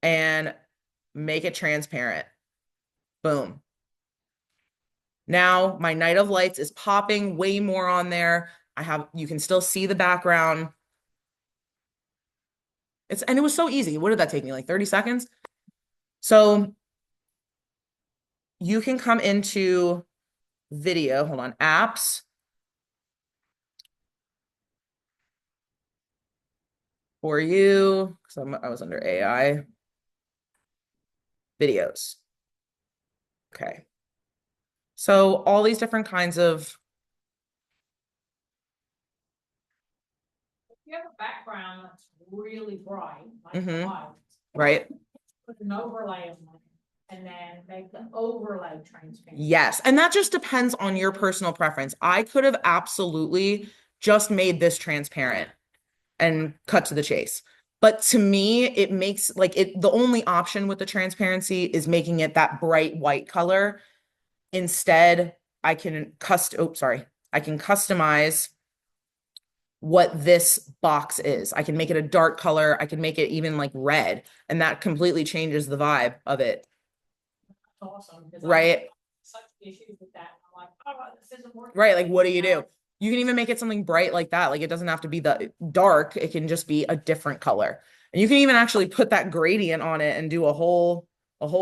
and make it transparent. Boom. Now my Night of Lights is popping way more on there. You can still see the background. And it was so easy. What did that take me? Like 30 seconds? So you can come into video, hold on, apps, for you, because I was under AI, videos. Okay. So all these different kinds of, If you have a background that's really bright, like Mhm. light, right? put an overlay on it, and then make the overlay transparent. Yes. And that just depends on your personal preference. I could have absolutely just made this transparent and cut to the chase. But to me, it makes like the only option with the transparency is making it that bright white color. Instead, I can customize what this box is. I can make it a dark color. I can make it even like red, and that completely changes the vibe of it. That's awesome. Right? Such issues with that. I'm like, oh, this isn't working. Right. Like, what do? You can even make it something bright like that. Like, it doesn't have to be the dark. It can just be a different color. And you can even actually put that gradient on it and do a whole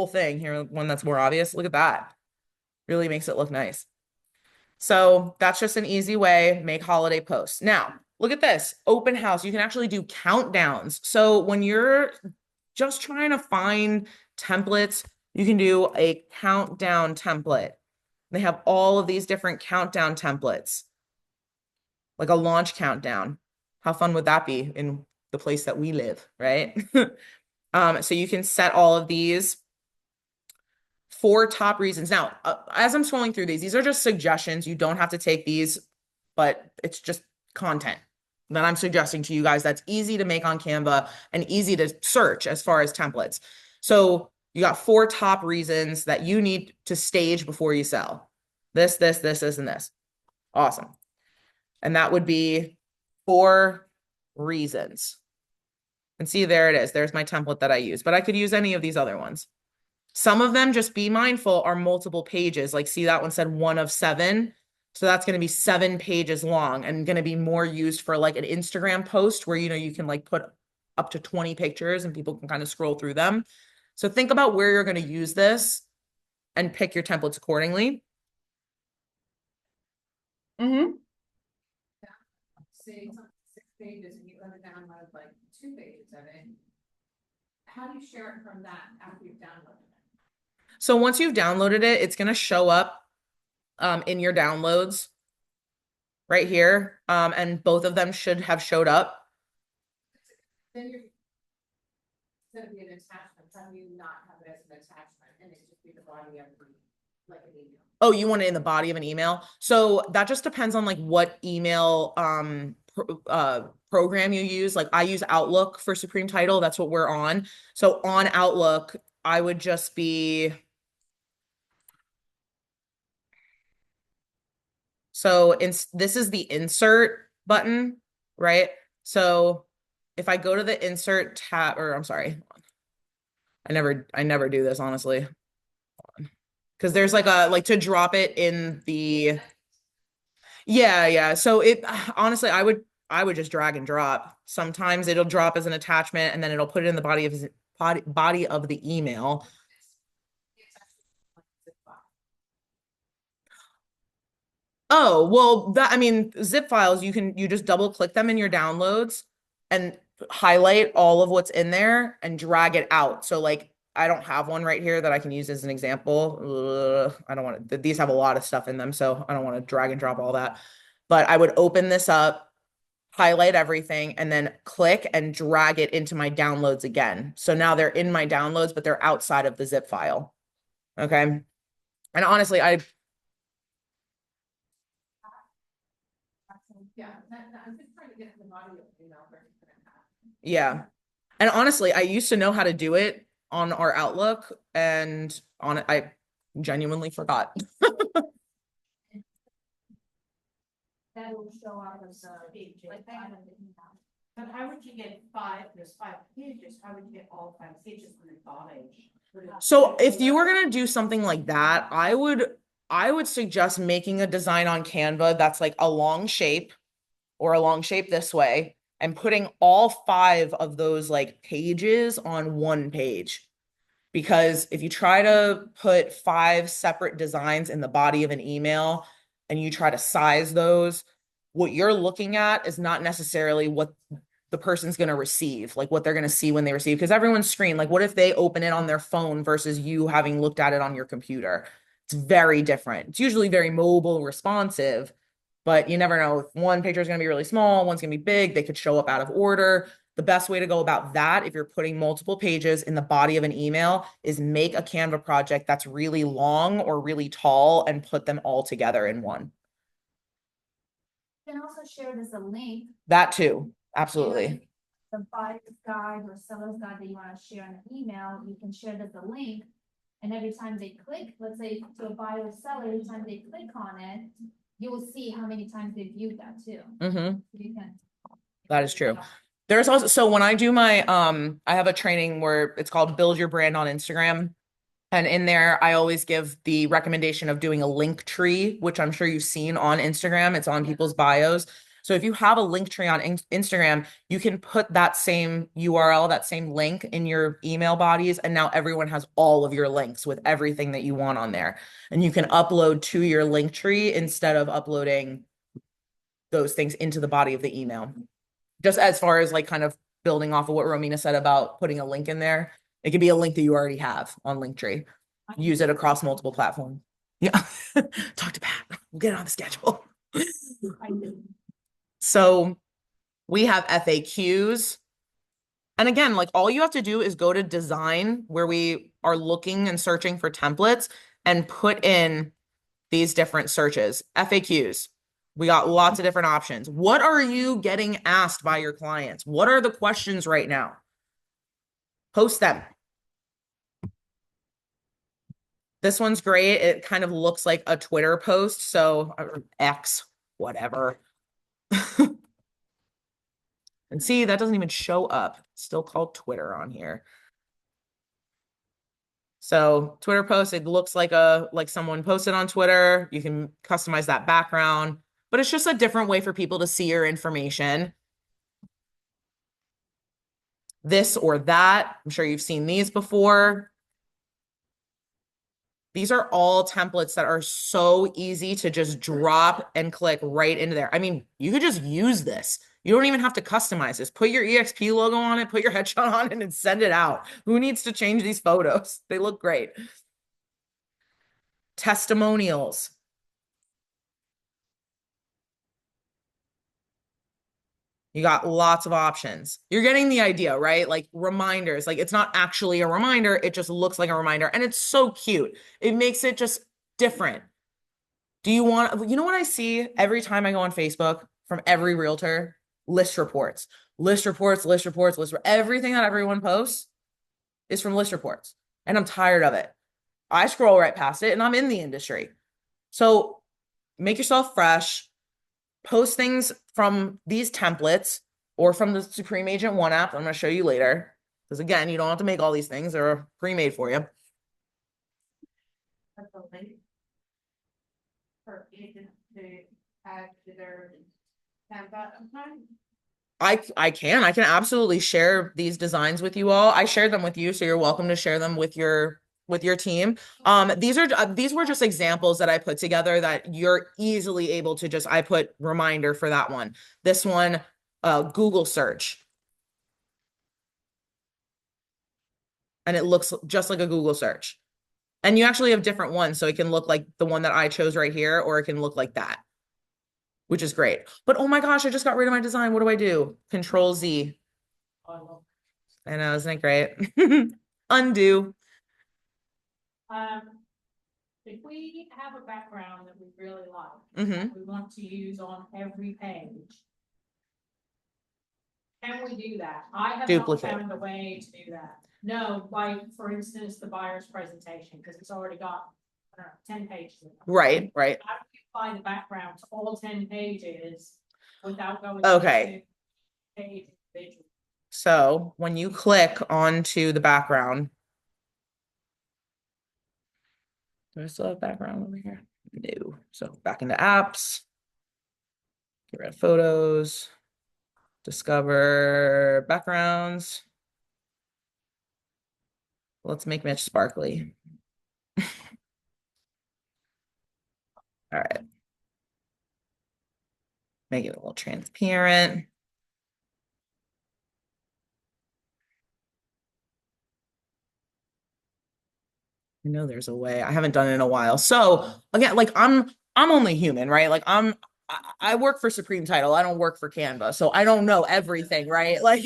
thing here. One that's more obvious. Look at that. Really makes it look nice. So that's just an easy way, make holiday posts. Now, look at this, open house. You can actually do countdowns. So when you're just trying to find templates, you can do a countdown template. They have all of these different countdown templates, like a launch countdown. How fun would that be in the place that we live, right? So you can set all of these 4 top reasons. Now, as I'm scrolling through these are just suggestions. You don't have to take these, but it's just content that I'm suggesting to you guys that's easy to make on Canva and easy to search as far as templates. So you got 4 top reasons that you need to stage before you sell. This, and this. Awesome. And that would be 4 reasons. And see, there it is. There's my template that I use, but I could use any of these other ones. Some of them, just be mindful, are multiple pages. Like, see, that one said 1 of 7. So that's going to be 7 pages long and going to be more used for like an Instagram post where, you can like put up to 20 pictures and people can kind of scroll through them. So think about where you're going to use this and pick your templates accordingly. Mm-hmm. Say it's on 6 pages and you want to download like 2 pages of it. How do you share it from that after you've downloaded it? So once you've downloaded it, it's going to show up in your downloads right here. And both of them should have showed up. Then you're, instead of being an attachment, how do you not have it as an attachment and it just be the body of the, like an email? Oh, you want it in the body of an email? So that just depends on like what email program you use. Like I use Outlook for Supreme Title. That's what we're on. So on Outlook, I would just be this is the insert button, right? So if I go to the insert tab, or I'm sorry, I never do this honestly. Because there's like a like to drop it in the yeah. So it honestly I would just drag and drop. Sometimes it'll drop as an attachment and then it'll put it in the body of the email. It's actually like a zip file. Oh, well, that I mean, zip files, you just double click them in your downloads and highlight all of what's in there and drag it out. So like I don't have one right here that I can use as an example. I don't want to, these have a lot of stuff in them, so I don't want to drag and drop all that. But I would open this up, highlight everything, and then click and drag it into my downloads again. So now they're in my downloads, but they're outside of the zip file. Okay. And honestly, Yeah, I'm just trying to get to the body of the email versus yeah. And honestly, I used to know how to do it on our Outlook and on it, I genuinely forgot. that will show up as a page, like that. But how would you get there's 5 pages, how would you get all 5 pages from the bottom? So if you were gonna do something like that, I would suggest making a design on Canva that's like a long shape or a long shape this way and putting all 5 of those like pages on one page. Because if you try to put 5 separate designs in the body of an email and you try to size those, what you're looking at is not necessarily what the person's going to receive, like what they're going to see when they receive. Because everyone's screen, like what if they open it on their phone versus you having looked at it on your computer? It's very different. It's usually very mobile, responsive, but you never know if one picture is going to be really small, one's going to be big, they could show up out of order. The best way to go about that, if you're putting multiple pages in the body of an email, is make a Canva project that's really long or really tall and put them all together in one. You can also share it as a link. That too. Absolutely. The buyer's guide or seller's guide that you want to share in an email, you can share it as a link. And every time they click, let's say to a buyer or seller, every time they click on it, you will see how many times they viewed that too. Mm-hmm. You can. That is true. There's also, so when I do my, I have a training where it's called Build Your Brand on Instagram. And in there, I always give the recommendation of doing a link tree, which I'm sure you've seen on Instagram. It's on people's bios. So if you have a link tree on Instagram, you can put that same URL, that same link in your email bodies. And now everyone has all of your links with everything that you want on there. And you can upload to your link tree instead of uploading those things into the body of the email. Just as far as like kind of building off of what Romina said about putting a link in there, it could be a link that you already have on Linktree. Use it across multiple platforms. Yeah. Talk to Pat. We'll get it on the schedule. So we have FAQs. And again, like all you have to do is go to design where we are looking and searching for templates and put in these different searches. FAQs. We got lots of different options. What are you getting asked by your clients? What are the questions right now? Post them. This one's great. It kind of looks like a Twitter post. So X, whatever. And see, that doesn't even show up. It's still called Twitter on here. So Twitter post, it looks like someone posted on Twitter. You can customize that background, but it's just a different way for people to see your information. This or that. I'm sure you've seen these before. These are all templates that are so easy to just drop and click right into there. I mean, you could just use this. You don't even have to customize this. Put your eXp logo on it, put your headshot on it, and send it out. Who needs to change these photos? They look great. Testimonials. You got lots of options. You're getting the idea, right? Like reminders. Like it's not actually a reminder, it just looks like a reminder. And it's so cute. It makes it just different. Do you want, you know what I see every time I go on Facebook from every realtor? List reports, list reports, list reports, list, everything that everyone posts is from list reports. And I'm tired of it. I scroll right past it and I'm in the industry. So make yourself fresh, post things from these templates or from the Supreme Agent One app. I'm going to show you later. Because again, you don't have to make all these things, they're pre-made for you. That's a link for agents to add to their Canva sometime. I can absolutely share these designs with you all. I shared them with you, so you're welcome to share them with your team. These were just examples that I put together that you're easily able to just I put reminder for that one. This one, Google search. And it looks just like a Google search. And you actually have different ones, so it can look like the one that I chose right here, or it can look like that, which is great. But oh my gosh, I just got rid of my design. What do I do? Control Z. I know, isn't it great? Undo. Um, if we have a background that we really like, Mm-hmm. we want to use on every page, can we do that? I have not Duplicate. found a way to do that. No, like, for instance, the buyer's presentation, because it's already got, I don't know, 10 pages. in it. Right, right. How do you find the background to all 10 pages without going Okay. to page individual? So when you click onto the background, do I still have background over here? No. So back into apps, get rid of photos, discover backgrounds. Let's make Mitch sparkly. All right. Make it a little transparent. I know there's a way. I haven't done it in a while. So again, like I'm only human, right? Like I work for Supreme Title. I don't work for Canva. So I don't know everything, right? Like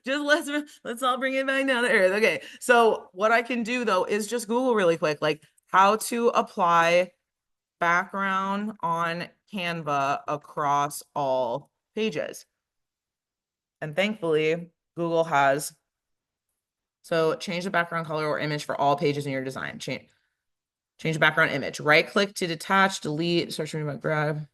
just let's all bring it back down to earth. Okay. So what I can do though is just Google really quick, like how to apply background on Canva across all pages. And thankfully, Google has. So change the background color or image for all pages in your design. Change the background image. Right click to detach, delete, search for grab.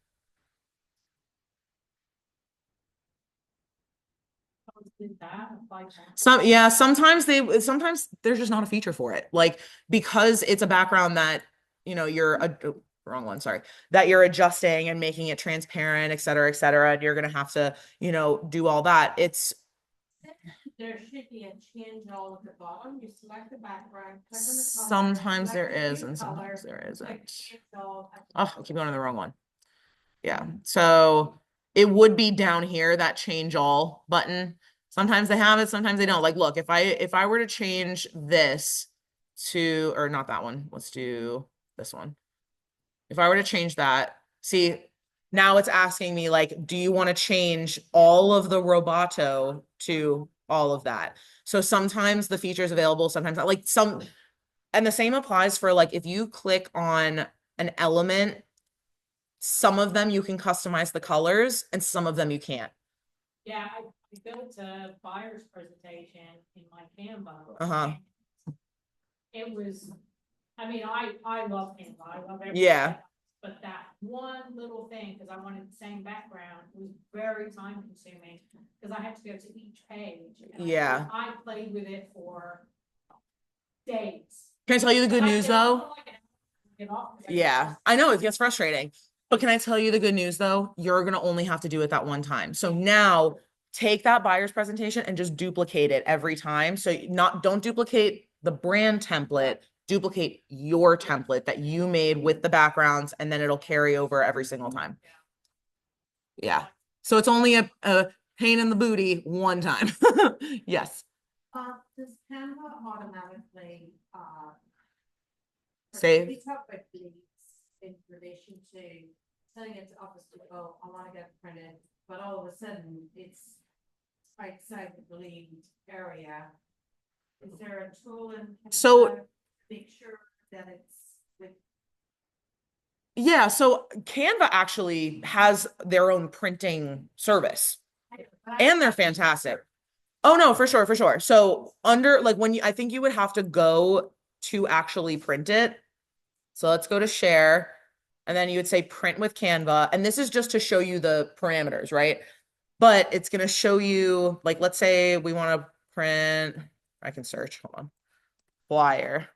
Sometimes there's just not a feature for it. Like because it's a background that you're a wrong one, sorry, that you're adjusting and making it transparent, et cetera, and you're gonna have to, do all that. There should be a change all at the bottom. You select the background. Sometimes there is, and sometimes there isn't. Oh, I keep going to the wrong one. Yeah. So it would be down here, that change all button. Sometimes they have it, sometimes they don't. Like, look, if I were to change this to, or not that one, let's do this one. If I were to change that, see, now it's asking me like, do you want to change all of the Roboto to all of that? So sometimes the feature is available, sometimes not. And the same applies for like, if you click on an element, some of them you can customize the colors and some of them you can't. Yeah, I built a buyer's presentation in my Canva. Uh-huh. It was, I mean, I love Canva. I love everything. Yeah. But that one little thing, because I wanted the same background, was very time consuming because I had to go to each page. Yeah. I played with it for days. Can I tell you the good news though? Yeah, I know it gets frustrating. But can I tell you the good news though? You're gonna only have to do it that one time. So now take that buyer's presentation and just duplicate it every time. So don't duplicate the brand template, duplicate your template that you made with the backgrounds, and then it'll carry over every single time. Yeah. So it's only a pain in the booty one time. Yes. Does Canva automatically, Save. pick up with these in relation to telling it to Office Depot, I wanna get printed, but all of a sudden it's outside the bleed area. Is there a tool in Canva So- to make sure that it's with? Yeah, so Canva actually has their own printing service, and they're fantastic. Oh no, for sure, for sure. So under like when you, I think you would have to go to actually print it. So let's go to share, and then you would say print with Canva. And this is just to show you the parameters, right? But it's going to show you, like, let's say we want to print, I can search, hold on, flyer,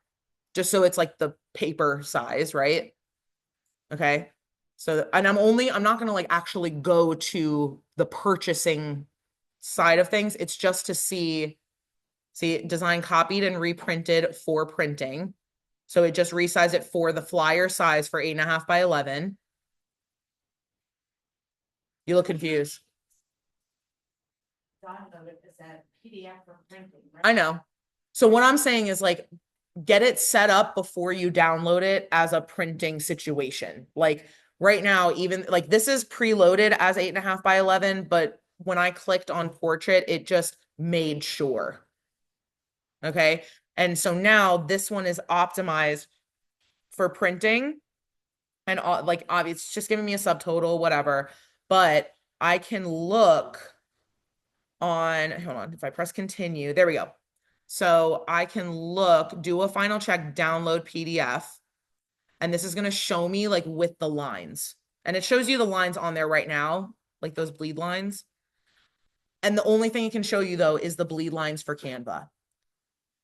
just so it's like the paper size, right? Okay. So, and I'm not going to like actually go to the purchasing side of things. It's just to see design copied and reprinted for printing. So it just resized it for the flyer size for 8.5 by 11. You look confused. Download it as a PDF for printing, right? I know. So what I'm saying is like, get it set up before you download it as a printing situation. Like right now, even like this is preloaded as 8.5 by 11, but when I clicked on portrait, it just made sure. Okay. And so now this one is optimized for printing, and like obviously it's just giving me a subtotal, whatever. But I can look on, hold on, if I press continue, there we go. So I can look, do a final check, download PDF, and this is going to show me like with the lines. And it shows you the lines on there right now, like those bleed lines. And the only thing it can show you though is the bleed lines for Canva.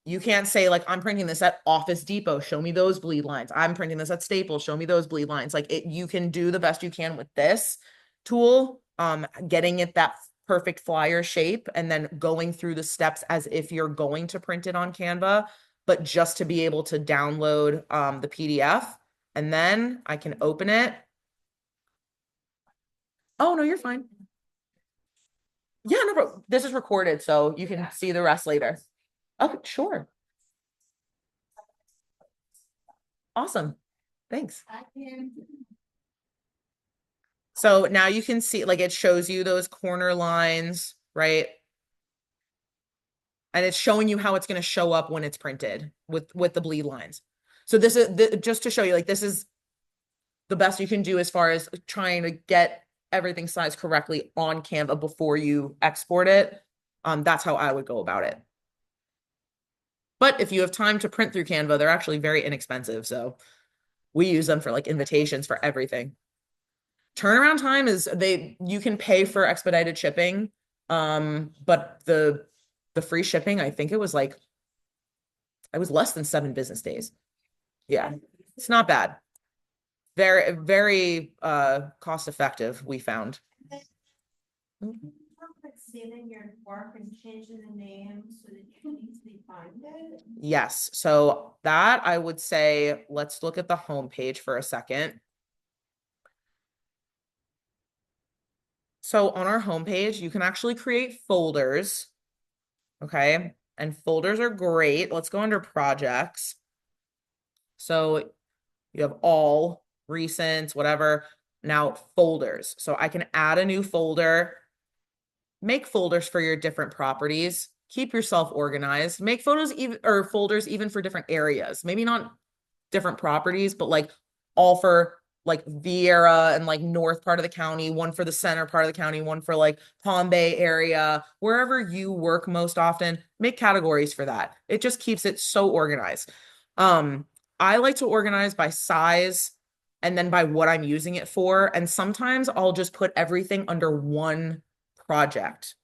You can't say like, I'm printing this at Office Depot, show me those bleed lines. I'm printing this at Staples, show me those bleed lines. Like it, you can do the best you can with this tool, getting it that perfect flyer shape and then going through the steps as if you're going to print it on Canva, but just to be able to download the PDF, and then I can open it. Oh, no, you're fine. Yeah, no, but this is recorded, so you can see the rest later. Okay, sure. Awesome. Thanks. I can. So now you can see, like it shows you those corner lines, right? And it's showing you how it's going to show up when it's printed with the bleed lines. So this is just to show you, like this is the best you can do as far as trying to get everything sized correctly on Canva before you export it. That's how I would go about it. But if you have time to print through Canva, they're actually very inexpensive. So we use them for like invitations for everything. Turnaround time is you can pay for expedited shipping. But the free shipping, I think it was less than 7 business days. Yeah. It's not bad. Very, very cost effective, we found. Saving your work and changing the name so that you can easily find it. Yes. So that I would say, let's look at the home page for a second. So on our homepage, you can actually create folders. Okay. And folders are great. Let's go under projects. So you have all, recent, whatever. Now folders. So I can add a new folder, make folders for your different properties, keep yourself organized, make photos even or folders even for different areas. Maybe not different properties, but like all for like Viera and like north part of the county, one for the center part of the county, one for like Palm Bay area, wherever you work most often, make categories for that. It just keeps it so organized. I like to organize by size and then by what I'm using it for. And sometimes I'll just put everything under one project.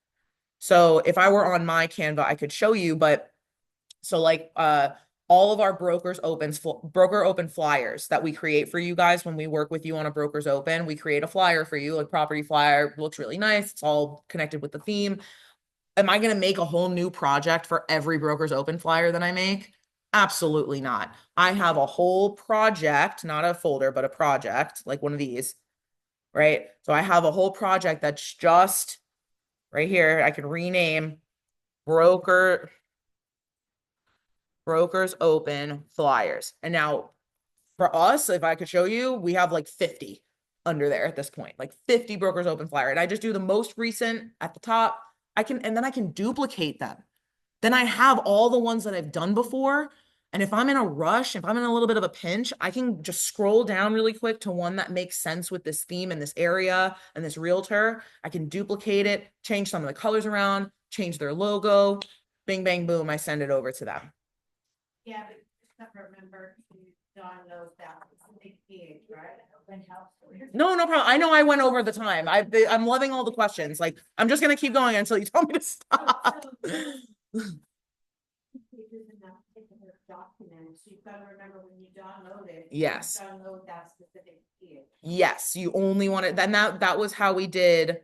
So if I were on my Canva, I could show you, but so like all of our broker open flyers that we create for you guys when we work with you on a broker's open, we create a flyer for you, like property flyer, looks really nice. It's all connected with the theme. Am I going to make a whole new project for every broker's open flyer that I make? Absolutely not. I have a whole project, not a folder, but a project, like one of these, right? So I have a whole project that's just right here. I can rename broker brokers open flyers. And now for us, if I could show you, we have like 50 under there at this point, like 50 brokers open flyer. And I just do the most recent at the top. And then I can duplicate them. Then I have all the ones that I've done before. And if I'm in a rush, if I'm in a little bit of a pinch, I can just scroll down really quick to one that makes sense with this theme in this area and this realtor. I can duplicate it, change some of the colors around, change their logo. Bing, bang, boom. I send it over to them. Yeah, but just have to remember to download that. It's a big page, right? Open house. No, no problem. I know I went over the time. I'm loving all the questions. Like, I'm just gonna keep going until you tell me to stop. Pages in that particular document, so you've got to remember when you download it. Yes. Download that specific page. Yes, you only want it. Then that was how we did.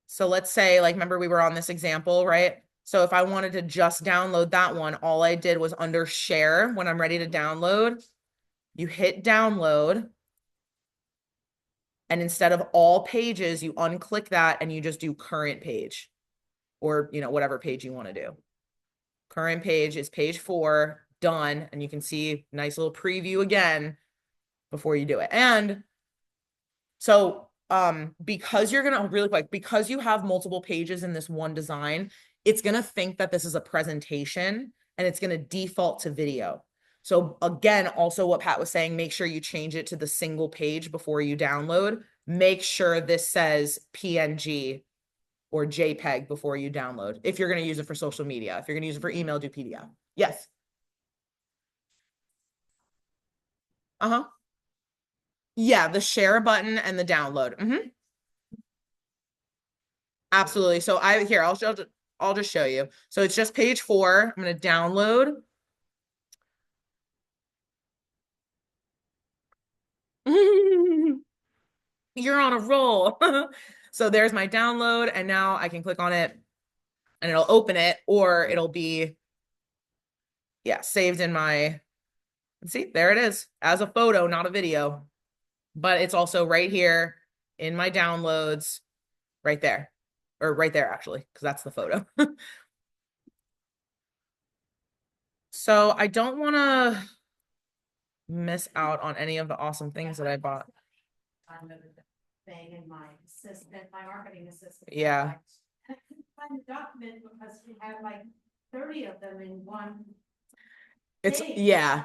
So let's say, like, remember we were on this example, right? So if I wanted to just download that one, all I did was under share when I'm ready to download, you hit download. And instead of all pages, you unclick that and you just do current page or, whatever page you want to do. Current page is page 4, done. And you can see nice little preview again before you do it. And so because you're gonna really quick, because you have multiple pages in this one design, it's gonna think that this is a presentation and it's gonna default to video. So again, also what Pat was saying, make sure you change it to the single page before you download. Make sure this says PNG or JPEG before you download. If you're gonna use it for social media, if you're gonna use it for email, do PDF. Yes. Uh-huh. Yeah, the share button and the download. Absolutely. So I'll just show you. So it's just page 4. I'm going to download. You're on a roll. So there's my download, and now I can click on it and it'll open it, or it'll be, yeah, saved in my, see, there it is as a photo, not a video, but it's also right here in my downloads, right there, or right there actually, because that's the photo. So I don't want to miss out on any of the awesome things that I bought. I'm gonna thing and my assistant, my marketing assistant. Yeah. And I couldn't find the document because we had like 30 of them in one. It's page. yeah.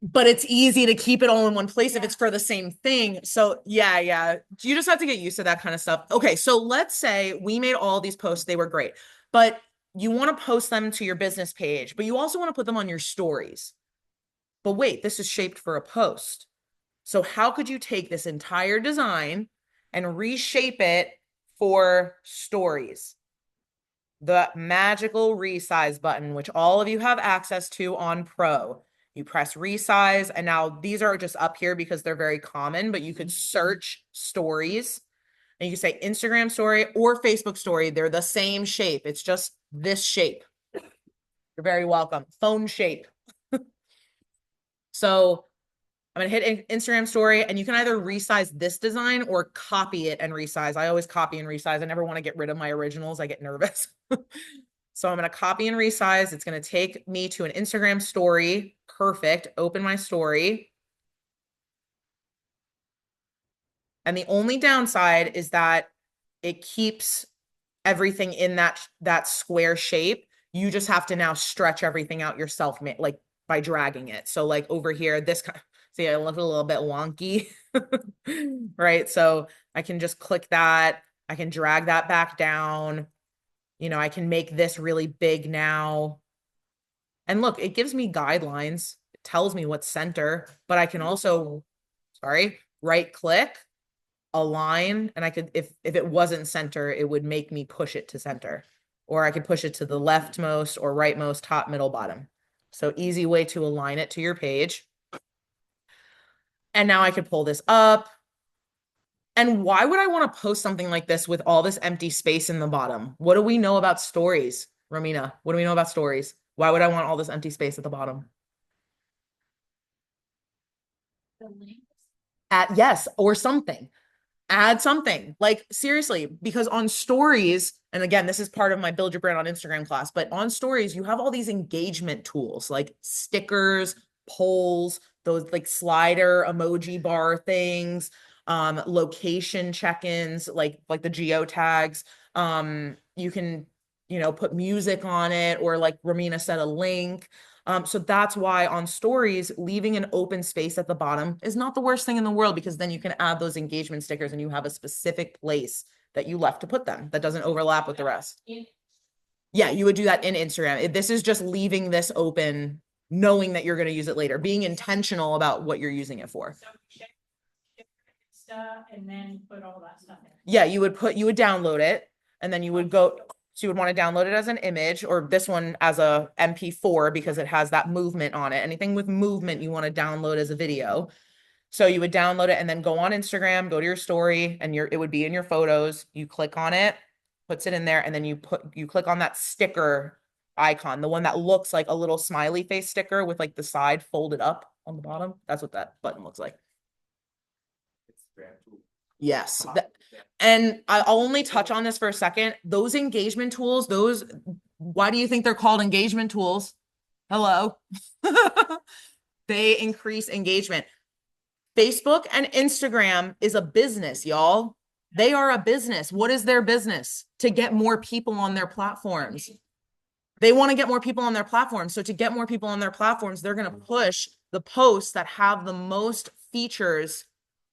But it's easy to keep it all in one place if it's for the same thing. So yeah. You just have to get used to that kind of stuff. Okay, so let's say we made all these posts, they were great, but you want to post them to your business page, but you also want to put them on your stories. But wait, this is shaped for a post. So how could you take this entire design and reshape it for stories? The magical resize button, which all of you have access to on Pro. You press resize, and now these are just up here because they're very common, but you could search stories and you say Instagram story or Facebook story. They're the same shape. It's just this shape. You're very welcome. Phone shape. So I'm going to hit Instagram story, and you can either resize this design or copy it and resize. I always copy and resize. I never want to get rid of my originals. I get nervous. So I'm going to copy and resize. It's going to take me to an Instagram story. Perfect. Open my story. And the only downside is that it keeps everything in that square shape. You just have to now stretch everything out yourself, like by dragging it. So like over here, this kind, see, I look a little bit wonky, right? So I can just click that. I can drag that back down. I can make this really big now. And look, it gives me guidelines. It tells me what's center, but I can also, right click, align, and I could, if it wasn't center, it would make me push it to center. Or I could push it to the leftmost or rightmost, top, middle, bottom. So easy way to align it to your page. And now I could pull this up. And why would I want to post something like this with all this empty space in the bottom? What do we know about stories, Romina? What do we know about stories? Why would I want all this empty space at the bottom? The links. At yes, or something. Add something. Like seriously, because on stories, and again, this is part of my Build Your Brand on Instagram class, but on stories, you have all these engagement tools like stickers, polls, those like slider emoji bar things, location check-ins, like the geotags. You can, put music on it, or like Romina said, a link. So that's why on stories, leaving an open space at the bottom is not the worst thing in the world, because then you can add those engagement stickers and you have a specific place that you left to put them that doesn't overlap with the rest. Yeah, you would do that in Instagram. This is just leaving this open, knowing that you're going to use it later, being intentional about what you're using it for. So stuff and then put all that stuff in. Yeah, you would download it, and then you would go, so you would want to download it as an image, or this one as a MP4 because it has that movement on it. Anything with movement you want to download as a video. So you would download it and then go on Instagram, go to your story, and it would be in your photos. You click on it, puts it in there, and then you click on that sticker icon, the one that looks like a little smiley face sticker with like the side folded up on the bottom. That's what that button looks like. Yes. And I'll only touch on this for a second. Those engagement tools, why do you think they're called engagement tools? Hello. They increase engagement. Facebook and Instagram is a business, y'all. They are a business. What is their business? To get more people on their platforms. They want to get more people on their platforms. So to get more people on their platforms, they're going to push the posts that have the most features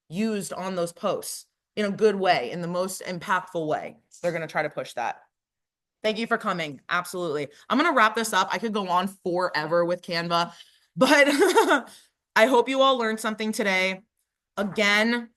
used on those posts in a good way, in the most impactful way. They're going to try to push that. Thank you for coming. Absolutely. I'm going to wrap this up. I could go on forever with Canva, but I hope you all learned something today. Again,